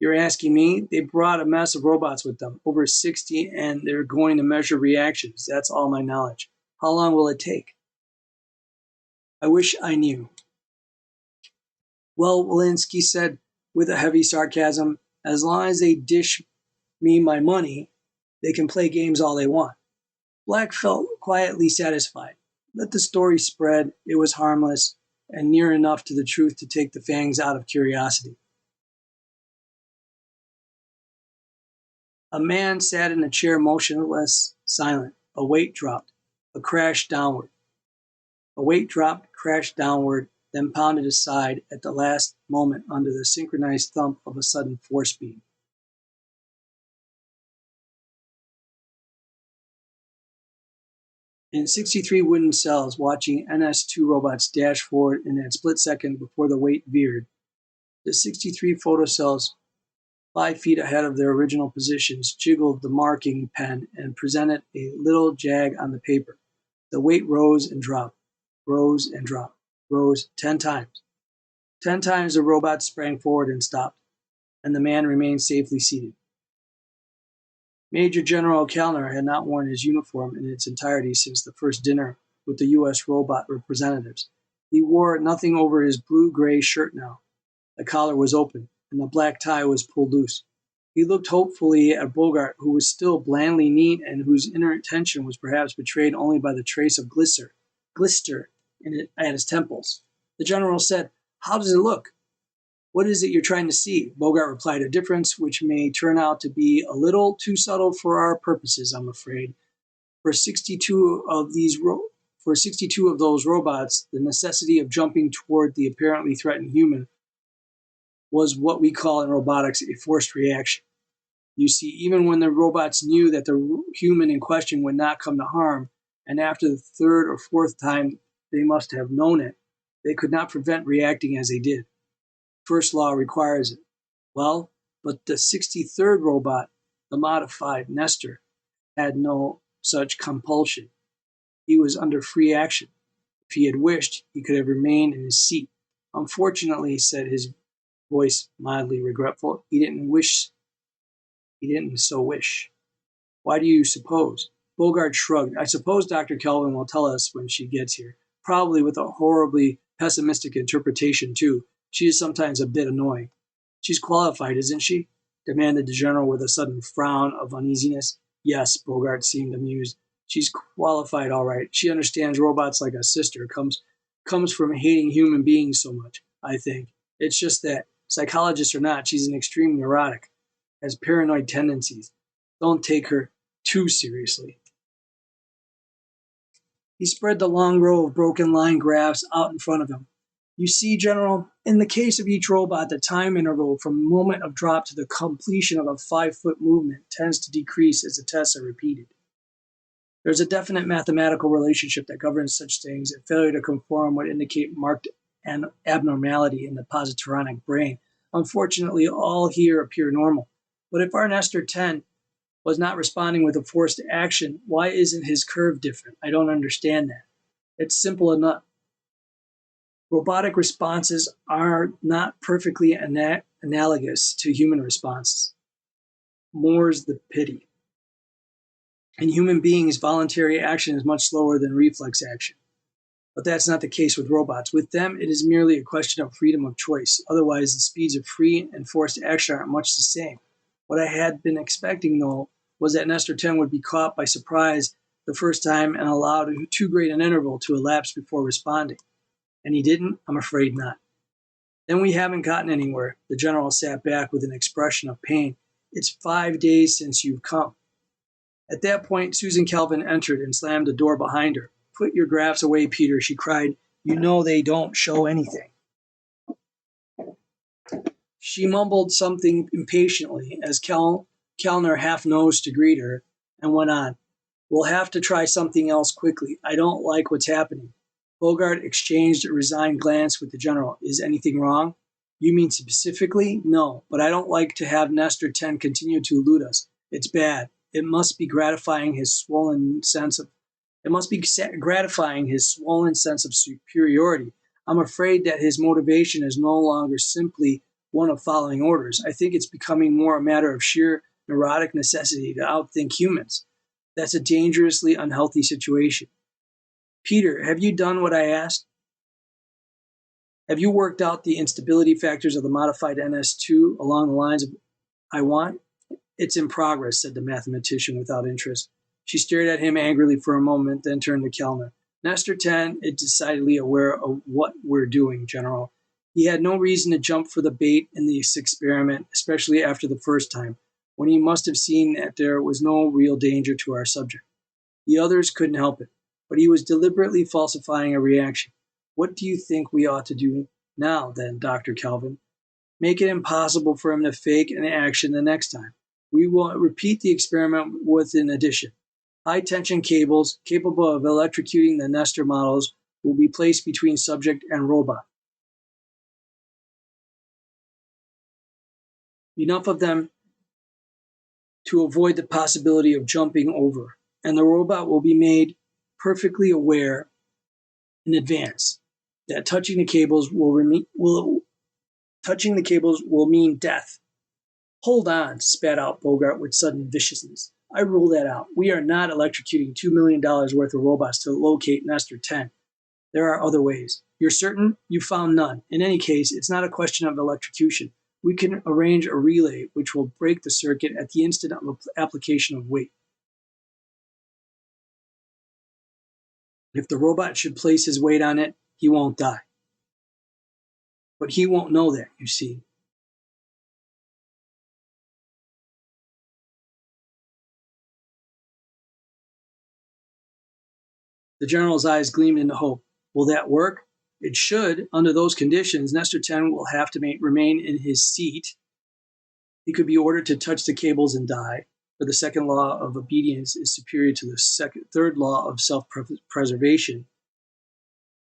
You're asking me? They brought a mess of robots with them, over 60, and they're going to measure reactions. That's all my knowledge. How long will it take? I wish I knew. Well, Walensky said with a heavy sarcasm, as long as they dish me my money, they can play games all they want. Black felt quietly satisfied. Let the story spread. It was harmless and near enough to the truth to take the fangs out of curiosity. A man sat in a chair motionless, silent. A weight dropped. A crash downward. A weight dropped, crashed downward, then pounded aside at the last moment under the synchronized thump of a sudden force beam. In 63 wooden cells, watching NS2 robots dash forward in that split second before the weight veered, the 63 photocells, 5 feet ahead of their original positions, jiggled the marking pen and presented a little jag on the paper. The weight rose and dropped, rose and dropped, rose 10 times. 10 times the robot sprang forward and stopped, and the man remained safely seated. Major General Kellner had not worn his uniform in its entirety since the first dinner with the U.S. robot representatives. He wore nothing over his blue-gray shirt now. The collar was open, and the black tie was pulled loose. He looked hopefully at Bogart, who was still blandly neat and whose inner tension was perhaps betrayed only by the trace of glister at his temples. The general said, "How does it look?" "What is it you're trying to see?" Bogart replied, "A difference which may turn out to be a little too subtle for our purposes, I'm afraid. For 62 of those robots, the necessity of jumping toward the apparently threatened human was what we call in robotics a forced reaction. You see, even when the robots knew that the human in question would not come to harm, and after the third or fourth time they must have known it, they could not prevent reacting as they did. First law requires it. Well, but the 63rd robot, the modified Nestor, had no such compulsion. He was under free action. If he had wished, he could have remained in his seat. Unfortunately, said his voice mildly regretful, he didn't so wish. Why do you suppose? Bogart shrugged. I suppose Dr. Kelvin will tell us when she gets here. Probably with a horribly pessimistic interpretation, too. She is sometimes a bit annoying. She's qualified, isn't she? Demanded the general with a sudden frown of uneasiness. Yes, Bogart seemed amused. She's qualified, all right. She understands robots like a sister. Comes from hating human beings so much, I think. It's just that, psychologist or not, she's an extreme neurotic. Has paranoid tendencies. Don't take her too seriously. He spread the long row of broken line graphs out in front of him. You see, General, in the case of each robot, the time interval from moment of drop to the completion of a 5-foot movement tends to decrease as the tests are repeated. There's a definite mathematical relationship that governs such things. A failure to conform would indicate marked abnormality in the positronic brain. Unfortunately, all here appear normal. But if our Nestor 10 was not responding with a forced action, why isn't his curve different? I don't understand that. It's simple enough. Robotic responses are not perfectly analogous to human responses. More's the pity. In human beings, voluntary action is much slower than reflex action. But that's not the case with robots. With them, it is merely a question of freedom of choice. Otherwise, the speeds of free and forced action aren't much the same. What I had been expecting, though, was that Nestor 10 would be caught by surprise the first time and allowed too great an interval to elapse before responding. And he didn't? I'm afraid not. Then we haven't gotten anywhere. The general sat back with an expression of pain. It's 5 days since you've come. At that point, Susan Kelvin entered and slammed the door behind her. Put your graphs away, Peter, she cried. You know they don't show anything. She mumbled something impatiently as Kellner half-nosed to greet her and went on. We'll have to try something else quickly. I don't like what's happening. Bogart exchanged a resigned glance with the general. Is anything wrong? You mean specifically? No, but I don't like to have Nestor 10 continue to elude us. It's bad. It must be gratifying his swollen sense of superiority. I'm afraid that his motivation is no longer simply one of following orders. I think it's becoming more a matter of sheer neurotic necessity to outthink humans. That's a dangerously unhealthy situation. Peter, have you done what I asked? Have you worked out the instability factors of the modified NS2 along the lines of I want? It's in progress, said the mathematician without interest. She stared at him angrily for a moment, then turned to Kellner. Nestor 10 is decidedly aware of what we're doing, General. He had no reason to jump for the bait in this experiment, especially after the first time, when he must have seen that there was no real danger to our subject. The others couldn't help it, but he was deliberately falsifying a reaction. What do you think we ought to do now, then, Dr. Kelvin? Make it impossible for him to fake an action the next time. We will repeat the experiment with an addition. High-tension cables capable of electrocuting the Nestor models will be placed between subject and robot. Enough of them to avoid the possibility of jumping over, and the robot will be made perfectly aware in advance that touching the cables will mean death. Hold on, spat out Bogart with sudden viciousness. I rule that out. We are not electrocuting $2 million worth of robots to locate Nestor 10. There are other ways. You're certain? You found none. In any case, it's not a question of electrocution. We can arrange a relay which will break the circuit at the instant of application of weight. If the robot should place his weight on it, he won't die. But he won't know that, you see. The general's eyes gleamed into hope. Will that work? It should. Under those conditions, Nestor 10 will have to remain in his seat. He could be ordered to touch the cables and die, for the second law of obedience is superior to the third law of self-preservation.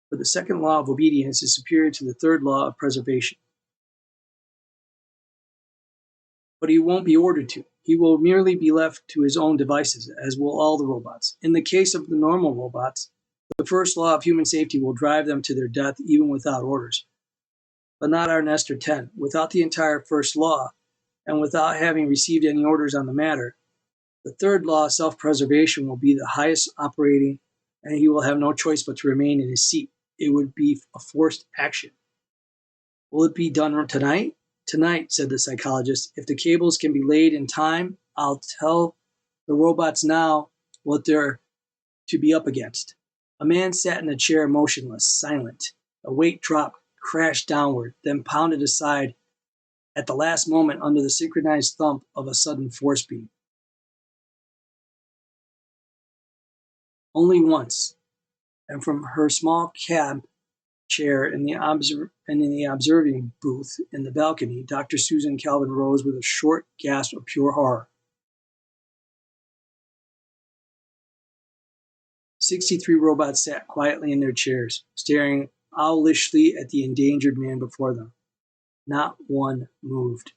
For the second law of obedience is superior to the third law of preservation. But he won't be ordered to. He will merely be left to his own devices, as will all the robots. In the case of the normal robots, the first law of human safety will drive them to their death even without orders. But not our Nestor 10. Without the entire first law, and without having received any orders on the matter, the third law of self-preservation will be the highest operating, and he will have no choice but to remain in his seat. It would be a forced action. Will it be done tonight? Tonight, said the psychologist. If the cables can be laid in time, I'll tell the robots now what they're to be up against. A man sat in a chair motionless, silent. A weight dropped, crashed downward, then pounded aside at the last moment under the synchronized thump of a sudden force beam. Only once, and from her small cab chair in the observing booth in the balcony, Dr. Susan Calvin rose with a short gasp of pure horror. 63 robots sat quietly in their chairs, staring owlishly at the endangered man before them. Not one moved.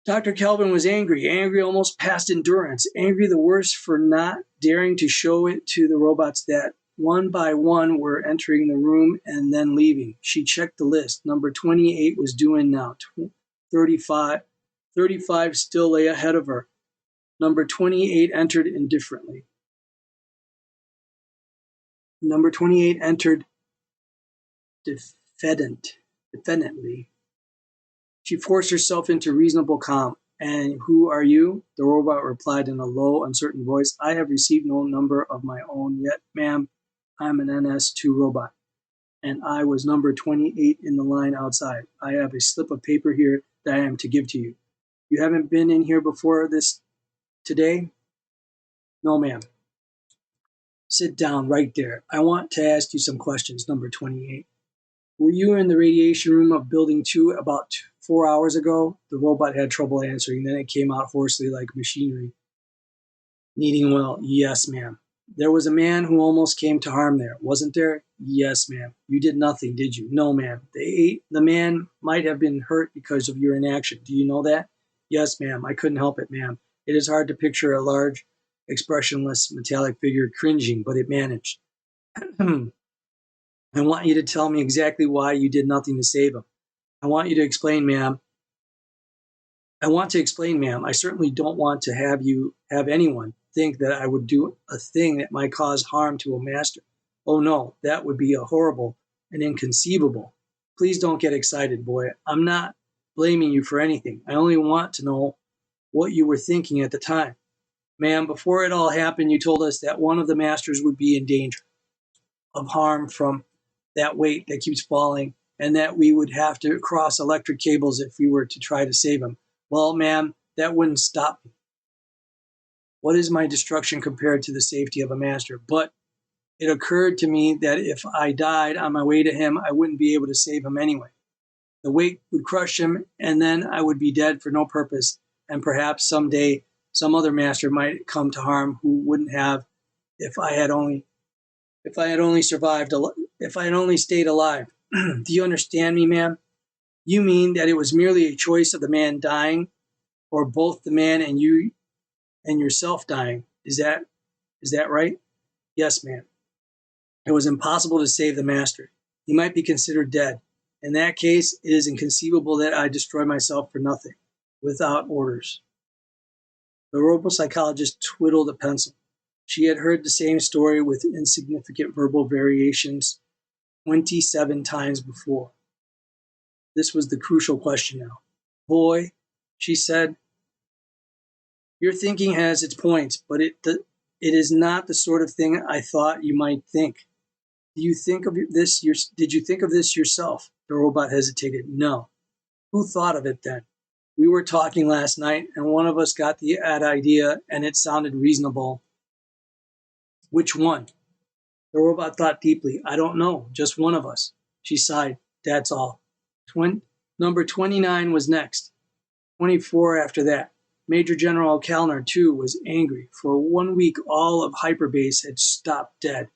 Dr. Kelvin was angry almost past endurance, angry the worse for not daring to show it to the robots that one by one were entering the room and then leaving. She checked the list. Number 28 was due in now. 35 still lay ahead of her. Number 28 entered indifferently. Number 28 entered defendantly. She forced herself into reasonable calm. And who are you? The robot replied in a low, uncertain voice. I have received no number of my own yet, ma'am. I'm an NS2 robot. And I was number 28 in the line outside. I have a slip of paper here that I am to give to you. You haven't been in here before this today? No, ma'am. Sit down right there. I want to ask you some questions, number 28. Were you in the radiation room of Building 2 about 4 hours ago? The robot had trouble answering. Then it came out hoarsely like machinery needing oil. Yes, ma'am. There was a man who almost came to harm there, wasn't there? Yes, ma'am. You did nothing, did you? No, ma'am. The man might have been hurt because of your inaction. Do you know that? Yes, ma'am. I couldn't help it, ma'am. It is hard to picture a large, expressionless, metallic figure cringing, but it managed. I want you to tell me exactly why you did nothing to save him. I want you to explain, ma'am. I want to explain, ma'am. I certainly don't want to have anyone think that I would do a thing that might cause harm to a master. Oh no, that would be a horrible and inconceivable. Please don't get excited, boy. I'm not blaming you for anything. I only want to know what you were thinking at the time. Ma'am, before it all happened, you told us that one of the masters would be in danger of harm from that weight that keeps falling, and that we would have to cross electric cables if we were to try to save him. Well, ma'am, that wouldn't stop me. What is my destruction compared to the safety of a master? But it occurred to me that if I died on my way to him, I wouldn't be able to save him anyway. The weight would crush him, and then I would be dead for no purpose, and perhaps someday some other master might come to harm who wouldn't have if I had only survived, if I had only stayed alive. Do you understand me, ma'am? You mean that it was merely a choice of the man dying, or both the man and you and yourself dying? Is that right? Yes, ma'am. It was impossible to save the master. He might be considered dead. In that case, it is inconceivable that I destroy myself for nothing, without orders. The robopsychologist twiddled a pencil. She had heard the same story with insignificant verbal variations 27 times before. This was the crucial question now. Boy, she said, your thinking has its points, but it is not the sort of thing I thought you might think. Did you think of this yourself? The robot hesitated. No. Who thought of it then? We were talking last night, and one of us got the idea, and it sounded reasonable. Which one? The robot thought deeply. I don't know. Just one of us. She sighed. That's all. Number 29 was next. 24 after that. Major General Kellner, too, was angry. For 1 week, all of hyperbase had stopped dead.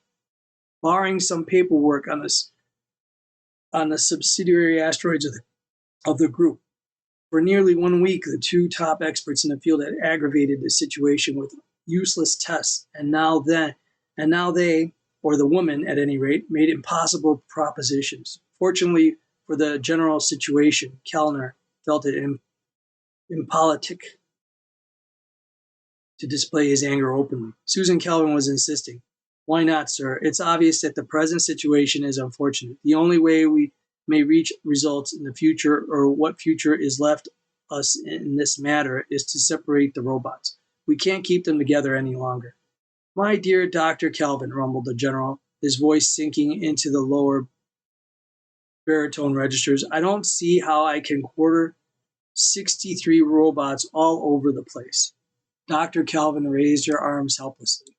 Barring some paperwork on the subsidiary asteroids of the group. For nearly 1 week, the two top experts in the field had aggravated the situation with useless tests, and now they, or the woman at any rate, made impossible propositions. Fortunately for the general situation, Kellner felt it impolitic to display his anger openly. Susan Kelvin was insisting. Why not, sir? It's obvious that the present situation is unfortunate. The only way we may reach results in the future, or what future is left us in this matter, is to separate the robots. We can't keep them together any longer. My dear Dr. Kelvin, rumbled the general, his voice sinking into the lower baritone registers, I don't see how I can quarter 63 robots all over the place. Dr. Kelvin raised her arms helplessly.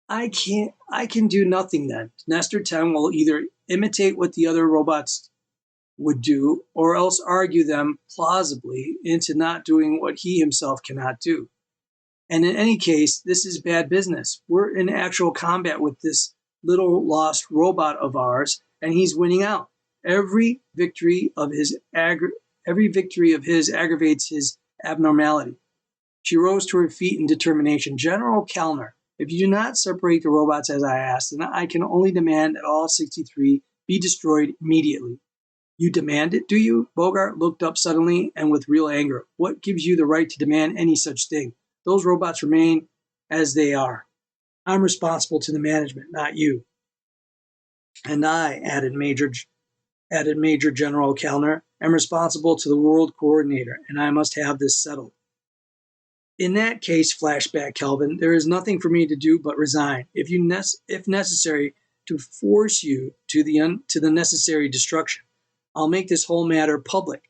I can do nothing then. Nestor 10 will either imitate what the other robots would do, or else argue them plausibly into not doing what he himself cannot do. And in any case, this is bad business. We're in actual combat with this little lost robot of ours, and he's winning out. Every victory of his aggravates his abnormality. She rose to her feet in determination. General Kellner, if you do not separate the robots as I asked, then I can only demand that all 63 be destroyed immediately. You demand it, do you? Bogart looked up suddenly and with real anger. What gives you the right to demand any such thing? Those robots remain as they are. I'm responsible to the management, not you. And I, added Major General Kellner, am responsible to the world coordinator, and I must have this settled. In that case, flashback Kelvin, there is nothing for me to do but resign, if necessary, to force you to the necessary destruction. I'll make this whole matter public,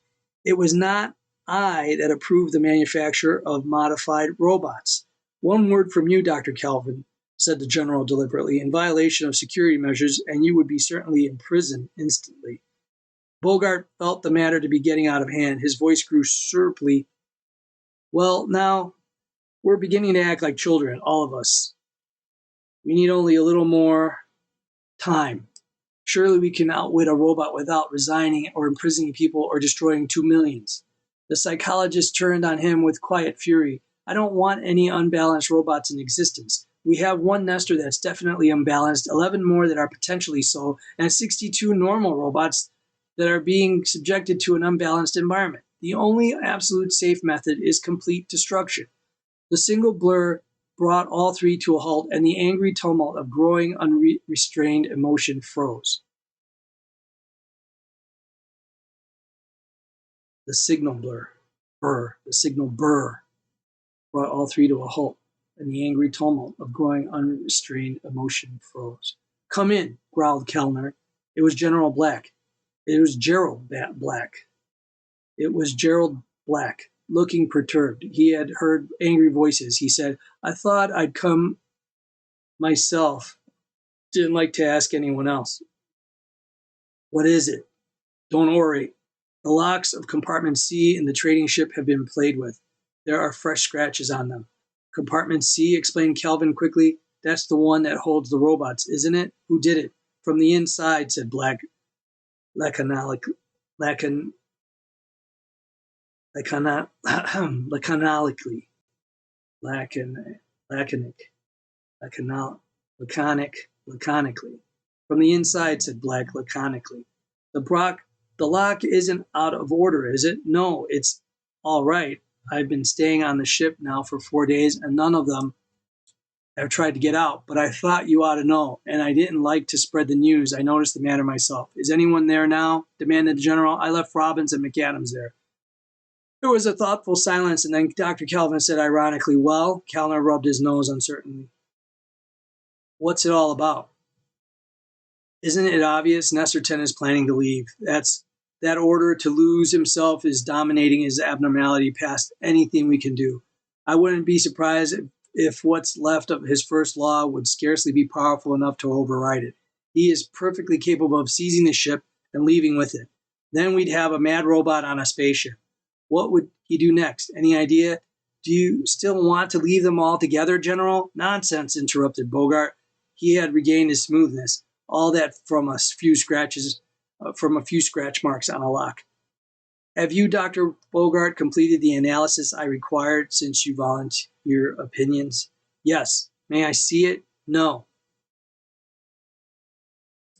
It was not I that approved the manufacture of modified robots. One word from you, Dr. Kelvin, said the general deliberately, in violation of security measures, and you would be certainly imprisoned instantly. Bogart felt the matter to be getting out of hand. His voice grew surly. Well, now, we're beginning to act like children, all of us. We need only a little more time. Surely we can outwit a robot without resigning or imprisoning people or destroying 2 millions. The psychologist turned on him with quiet fury. I don't want any unbalanced robots in existence. We have one Nestor that's definitely unbalanced, 11 more that are potentially so, and 62 normal robots that are being subjected to an unbalanced environment. The only absolute safe method is complete destruction. The single blur brought all three to a halt, and the angry tumult of growing, unrestrained emotion froze. The signal the signal burr brought all three to a halt, and the angry tumult of growing, unrestrained emotion froze. Come in, growled Kellner. It was General Black. It was Gerald Black. It was Gerald Black, looking perturbed. He had heard angry voices. He said, I thought I'd come myself. Didn't like to ask anyone else. What is it? Don't worry. The locks of compartment C in the trading ship have been played with. There are fresh scratches on them. Compartment C, explained Kelvin quickly. That's the one that holds the robots, isn't it? Who did it? From the inside, said Black laconically. Laconically. Laconically. From the inside, said Black laconically. The lock isn't out of order, is it? No, it's all right. I've been staying on the ship now for 4 days, and none of them have tried to get out, but I thought you ought to know, and I didn't like to spread the news. I noticed the matter myself. Is anyone there now? Demanded the general. I left Robbins and McAdams there. There was a thoughtful silence, and then Dr. Kelvin said ironically, well, Kellner rubbed his nose uncertainly. What's it all about? Isn't it obvious? Nesterton is planning to leave. That order to lose himself is dominating his abnormality past anything we can do. I wouldn't be surprised if what's left of his first law would scarcely be powerful enough to override it. He is perfectly capable of seizing the ship and leaving with it. Then we'd have a mad robot on a spaceship. What would he do next? Any idea? Do you still want to leave them all together, General? Nonsense, interrupted Bogart. He had regained his smoothness. All that from a few scratch marks on a lock. Have you, Dr. Bogart, completed the analysis I required since you volunteer opinions? Yes. May I see it? No.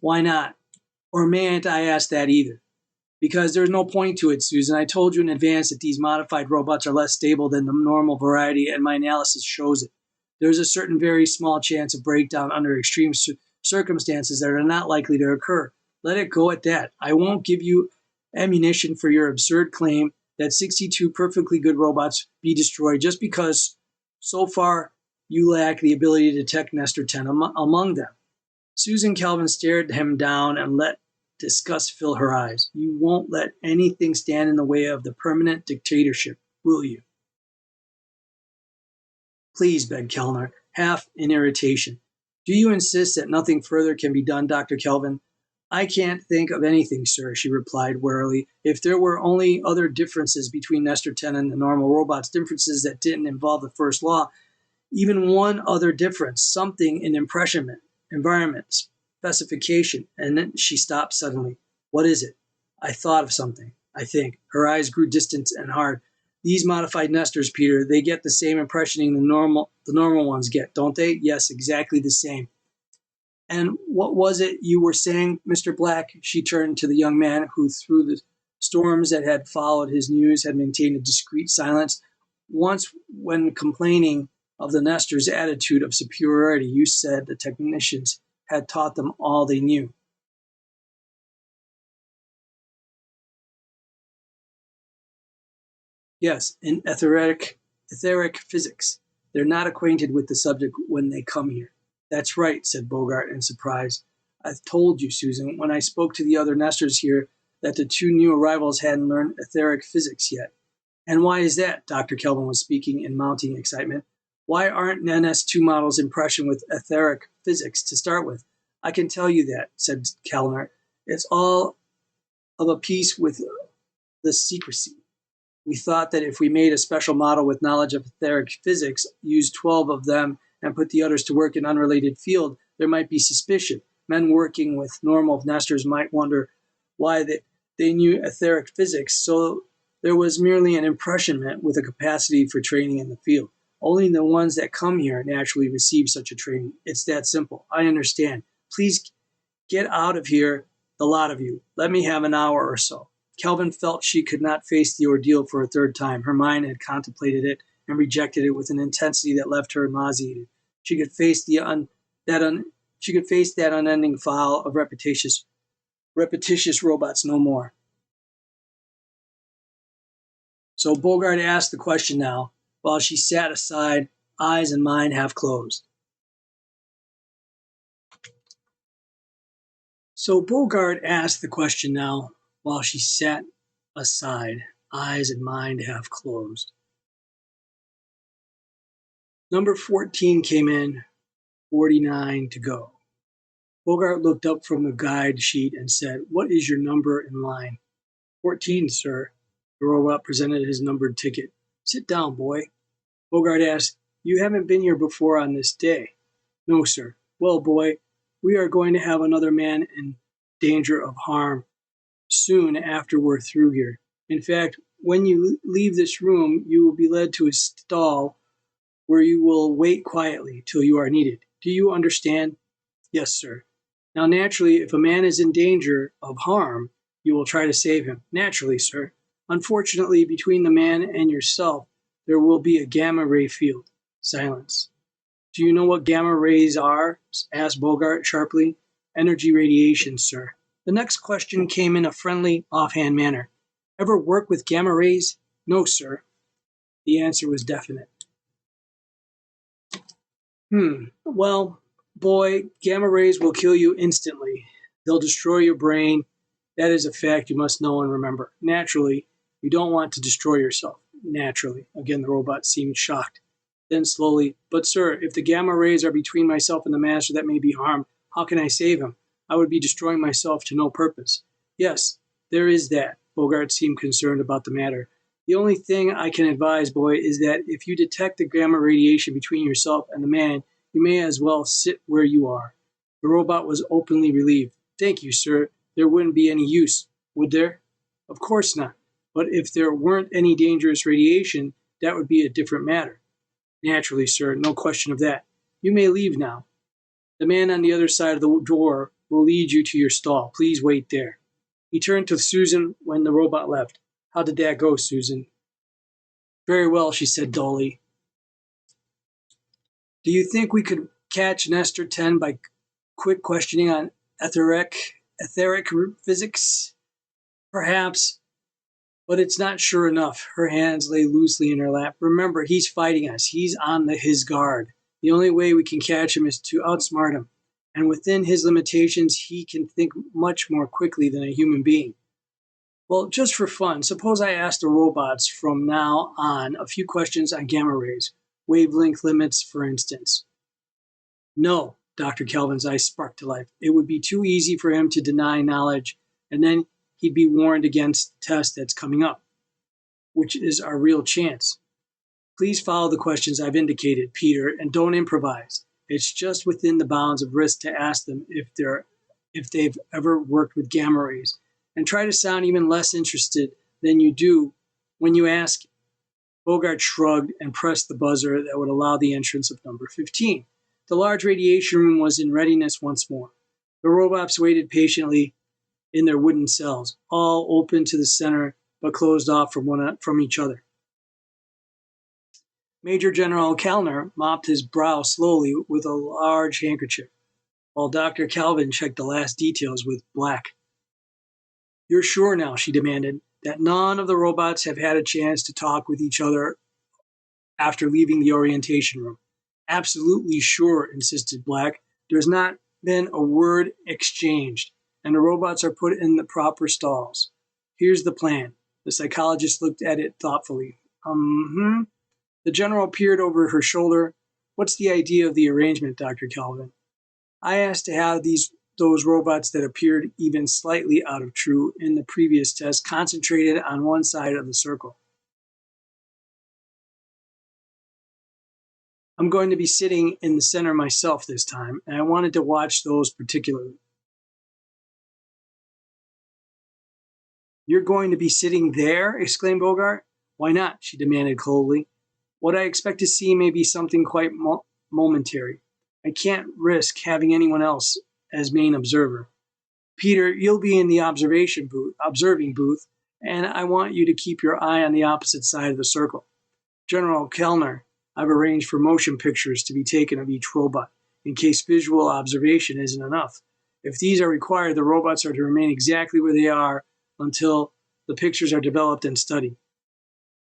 Why not? Or mayn't I ask that either? Because there's no point to it, Susan. I told you in advance that these modified robots are less stable than the normal variety, and my analysis shows it. There's a certain very small chance of breakdown under extreme circumstances that are not likely to occur. Let it go at that. I won't give you ammunition for your absurd claim that 62 perfectly good robots be destroyed just because so far you lack the ability to detect Nestor 10 among them. Susan Kelvin stared him down and let disgust fill her eyes. You won't let anything stand in the way of the permanent dictatorship, will you? Please, begged Kellner, half in irritation. Do you insist that nothing further can be done, Dr. Kelvin? I can't think of anything, sir, she replied warily. If there were only other differences between Nestor 10 and the normal robots, differences that didn't involve the first law, even one other difference, something in impressionment, environment, specification, and then she stopped suddenly. What is it? I thought of something, I think. Her eyes grew distant and hard. These modified Nestors, Peter, they get the same impressioning the normal ones get, don't they? Yes, exactly the same. And what was it you were saying, Mr. Black? She turned to the young man who, through the storms that had followed his news, had maintained a discreet silence. Once, when complaining of the Nestors' attitude of superiority, you said the technicians had taught them all they knew. Yes, in etheric physics. They're not acquainted with the subject when they come here. That's right, said Bogart in surprise. I've told you, Susan, when I spoke to the other Nestors here, that the two new arrivals hadn't learned etheric physics yet. And why is that? Dr. Kelvin was speaking in mounting excitement. Why aren't NS2 models impression with etheric physics to start with? I can tell you that, said Kellner. It's all of a piece with the secrecy. We thought that if we made a special model with knowledge of etheric physics, used 12 of them, and put the others to work in unrelated field, there might be suspicion. Men working with normal nesters might wonder why they knew etheric physics, so there was merely an impressionment with a capacity for training in the field. Only the ones that come here naturally receive such a training. It's that simple. I understand. Please get out of here, the lot of you. Let me have an hour or so. Kelvin felt she could not face the ordeal for a third time. Her mind had contemplated it and rejected it with an intensity that left her nauseated. She could face that unending file of repetitious robots no more. So Bogart asked the question now, while she sat aside, eyes and mind half closed. So Bogart asked the question now, while she sat aside, eyes and mind half closed. Number 14 came in, 49 to go. Bogart looked up from the guide sheet and said, "What is your number in line?" 14, sir. The robot presented his numbered ticket. "Sit down, boy." Bogart asked, "You haven't been here before on this day?" "No, sir." "Well, boy, we are going to have another man in danger of harm soon after we're through here. In fact, when you leave this room, you will be led to a stall where you will wait quietly till you are needed. Do you understand?" "Yes, sir." "Now, naturally, if a man is in danger of harm, you will try to save him." "Naturally, sir." "Unfortunately, between the man and yourself, there will be a gamma ray field." Silence. "Do you know what gamma rays are?" asked Bogart sharply. "Energy radiation, sir." The next question came in a friendly, offhand manner. "Ever work with gamma rays?" "No, sir." The answer was definite. Well, boy, gamma rays will kill you instantly. They'll destroy your brain. That is a fact you must know and remember. Naturally, you don't want to destroy yourself. Naturally. Again, the robot seemed shocked. Then slowly, "But sir, if the gamma rays are between myself and the master that may be harmed, how can I save him? I would be destroying myself to no purpose." "Yes, there is that." Bogart seemed concerned about the matter. "The only thing I can advise, boy, is that if you detect the gamma radiation between yourself and the man, you may as well sit where you are." The robot was openly relieved. "Thank you, sir. There wouldn't be any use, would there?" "Of course not. But if there weren't any dangerous radiation, that would be a different matter." "Naturally, sir. No question of that. You may leave now. The man on the other side of the door will lead you to your stall. Please wait there." He turned to Susan when the robot left. "How did that go, Susan?" "Very well," she said dully. "Do you think we could catch Nestor 10 by quick questioning on etheric physics?" "Perhaps, but it's not sure enough." Her hands lay loosely in her lap. "Remember, he's fighting us. He's on his guard. The only way we can catch him is to outsmart him. And within his limitations, he can think much more quickly than a human being." "Well, just for fun, suppose I ask the robots from now on a few questions on gamma rays, wavelength limits, for instance." "No." Dr. Kelvin's eyes sparked to life. "It would be too easy for him to deny knowledge, and then he'd be warned against the test that's coming up, which is our real chance. Please follow the questions I've indicated, Peter, and don't improvise. It's just within the bounds of risk to ask them if they've ever worked with gamma rays. And try to sound even less interested than you do when you ask." Bogart shrugged and pressed the buzzer that would allow the entrance of number 15. The large radiation room was in readiness once more. The robots waited patiently in their wooden cells, all open to the center but closed off from each other. Major General Kellner mopped his brow slowly with a large handkerchief, while Dr. Kelvin checked the last details with Black. "You're sure now," she demanded, "that none of the robots have had a chance to talk with each other after leaving the orientation room?" "Absolutely sure," insisted Black. "There's not been a word exchanged." and the robots are put in the proper stalls. Here's the plan. The psychologist looked at it thoughtfully. The general peered over her shoulder. What's the idea of the arrangement, Dr. Kelvin? I asked to have those robots that appeared even slightly out of true in the previous test concentrated on one side of the circle. I'm going to be sitting in the center myself this time, and I wanted to watch those particularly. You're going to be sitting there? Exclaimed Bogart. Why not? She demanded coldly. What I expect to see may be something quite momentary. I can't risk having anyone else as main observer. Peter, you'll be in the observing booth, and I want you to keep your eye on the opposite side of the circle. General Kellner, I've arranged for motion pictures to be taken of each robot, in case visual observation isn't enough. If these are required, the robots are to remain exactly where they are until the pictures are developed and studied.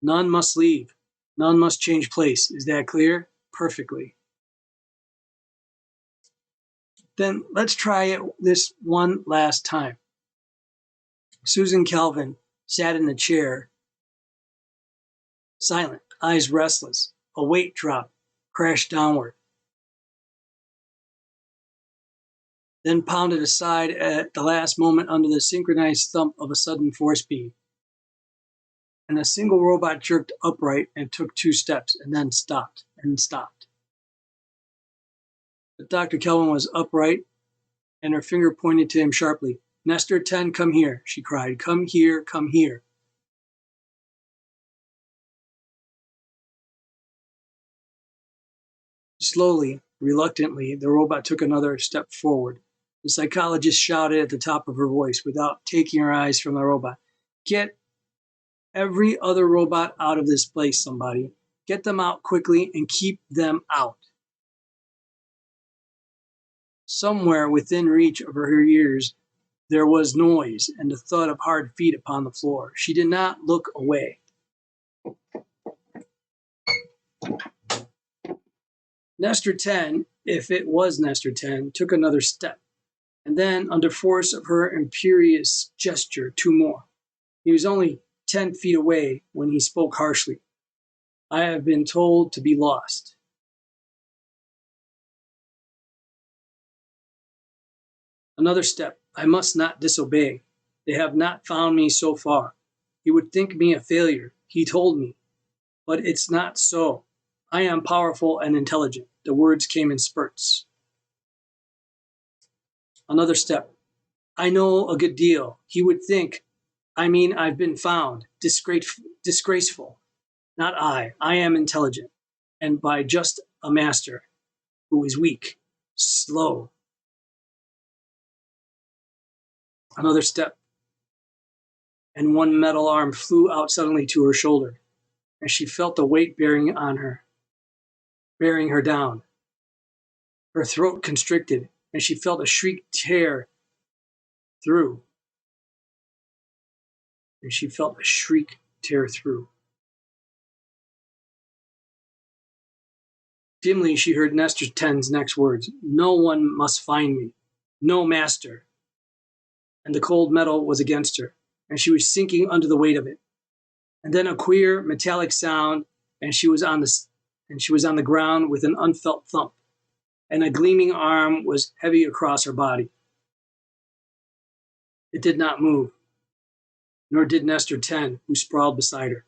None must leave. None must change place. Is that clear? Perfectly. Then let's try it this one last time. Susan Kelvin sat in the chair, silent, eyes restless. A weight drop crashed downward, then pounded aside at the last moment under the synchronized thump of a sudden force beam. And a single robot jerked upright and took 2 steps, and then stopped. But Dr. Kelvin was upright, and her finger pointed to him sharply. Nestor 10, come here, she cried. Come here, come here. Slowly, reluctantly, the robot took another step forward. The psychologist shouted at the top of her voice without taking her eyes from the robot. Get every other robot out of this place, somebody. Get them out quickly and keep them out. Somewhere within reach of her ears, there was noise and the thud of hard feet upon the floor. She did not look away. Nestor 10, if it was Nestor 10, took another step, and then, under force of her imperious gesture, 2 more. He was only 10 feet away when he spoke harshly. I have been told to be lost. Another step. I must not disobey. They have not found me so far. He would think me a failure, he told me. But it's not so. I am powerful and intelligent. The words came in spurts. Another step. I know a good deal. He would think, I've been found. Disgraceful. Not I. I am intelligent. And by just a master who is weak, slow. Another step. And one metal arm flew out suddenly to her shoulder, and she felt the weight bearing her down. Her throat constricted, and she felt a shriek tear through. Dimly, she heard Nestor 10's next words. No one must find me. No master. And the cold metal was against her, and she was sinking under the weight of it. And then a queer, metallic sound, and she was on the ground with an unfelt thump, and a gleaming arm was heavy across her body. It did not move, nor did Nestor 10, who sprawled beside her.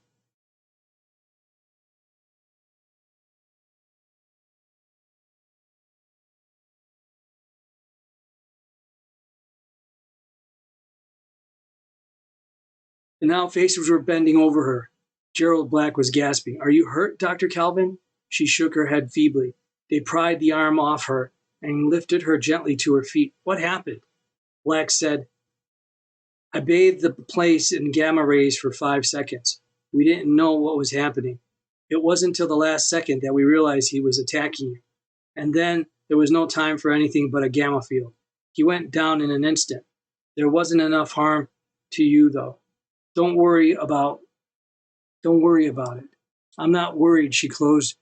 And now faces were bending over her. Gerald Black was gasping. Are you hurt, Dr. Kelvin? She shook her head feebly. They pried the arm off her and lifted her gently to her feet. What happened? Black said, I bathed the place in gamma rays for 5 seconds. We didn't know what was happening. It wasn't until the last second that we realized he was attacking you. And then there was no time for anything but a gamma field. He went down in an instant. There wasn't enough harm to you, though. Don't worry about it. I'm not worried. She closed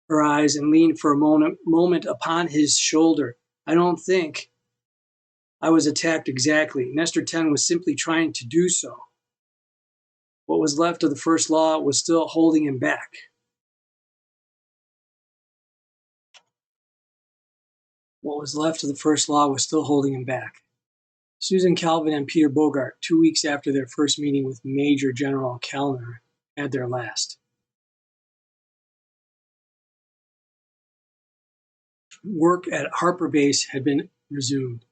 her eyes and leaned for a moment upon his shoulder. I don't think I was attacked exactly. Nestor 10 was simply trying to do so. What was left of the first law was still holding him back. What was left of the first law was still holding him back. Susan Calvin and Peter Bogart, 2 weeks after their first meeting with Major General Kellner, had their last. Work at Harper Base had been resumed.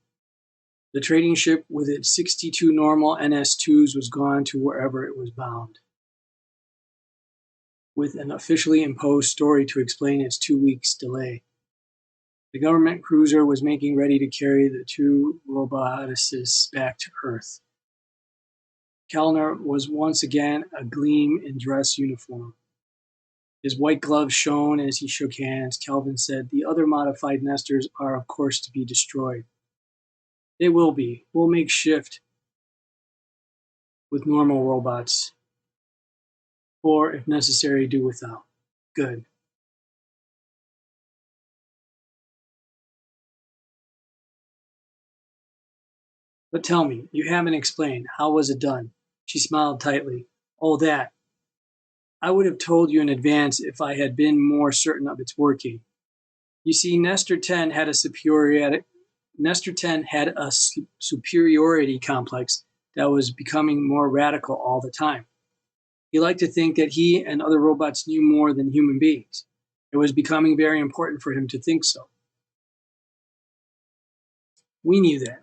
The trading ship with its 62 normal NS-2s was gone to wherever it was bound, with an officially imposed story to explain its 2 weeks delay. The government cruiser was making ready to carry the 2 roboticists back to Earth. Kellner was once again agleam in dress uniform. His white gloves shone as he shook hands. Calvin said, "The other modified nesters are, of course, to be destroyed." "They will be. We'll make shift with normal robots, or, if necessary, do without." "Good." "But tell me, you haven't explained. How was it done?" She smiled tightly. "Oh, that. I would have told you in advance if I had been more certain of its working. You see, Nestor 10 had a superiority complex that was becoming more radical all the time. He liked to think that he and other robots knew more than human beings. It was becoming very important for him to think so. We knew that,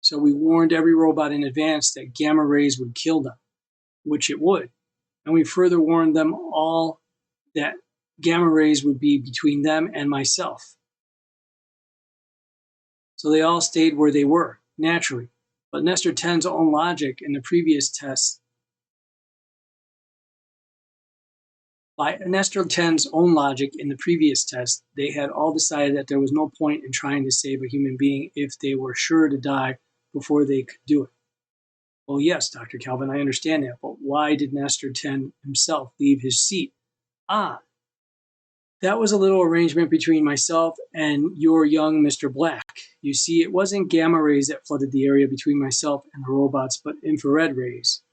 so we warned every robot in advance that gamma rays would kill them, which it would. And we further warned them all that gamma rays would be between them and myself. So they all stayed where they were, naturally. But Nestor 10's own logic in the previous test By Nestor 10's own logic in the previous test, they had all decided that there was no point in trying to save a human being if they were sure to die before they could do it. Well, yes, Dr. Calvin, I understand that, but why did Nestor 10 himself leave his seat? Ah, that was a little arrangement between myself and your young Mr. Black. You see, it wasn't gamma rays that flooded the area between myself and the robots, but infrared rays.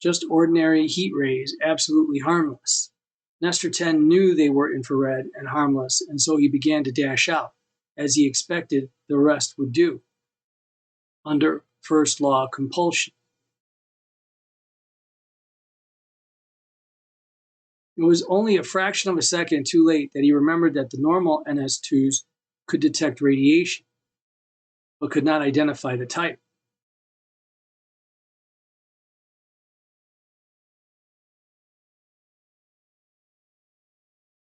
Just ordinary heat rays, absolutely harmless. Nestor 10 knew they were infrared and harmless, and so he began to dash out, as he expected the rest would do, under first law compulsion. It was only a fraction of a second too late that he remembered that the normal NS2s could detect radiation, but could not identify the type.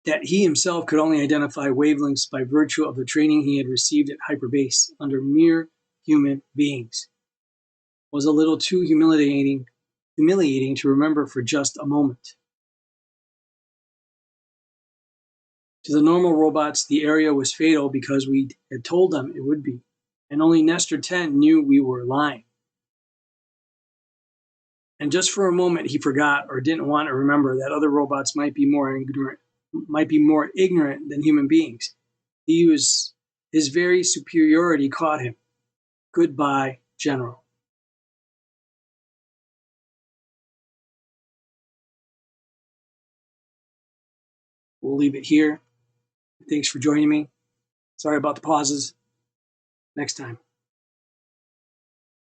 That he himself could only identify wavelengths by virtue of the training he had received at hyperbase under mere human beings was a little too humiliating to remember for just a moment. To the normal robots, the area was fatal because we had told them it would be, and only Nestor 10 knew we were lying. And just for a moment, he forgot or didn't want to remember that other robots might be more ignorant than human beings. His very superiority caught him. Goodbye, General. We'll leave it here. Thanks for joining me. Sorry about the pauses. Next time.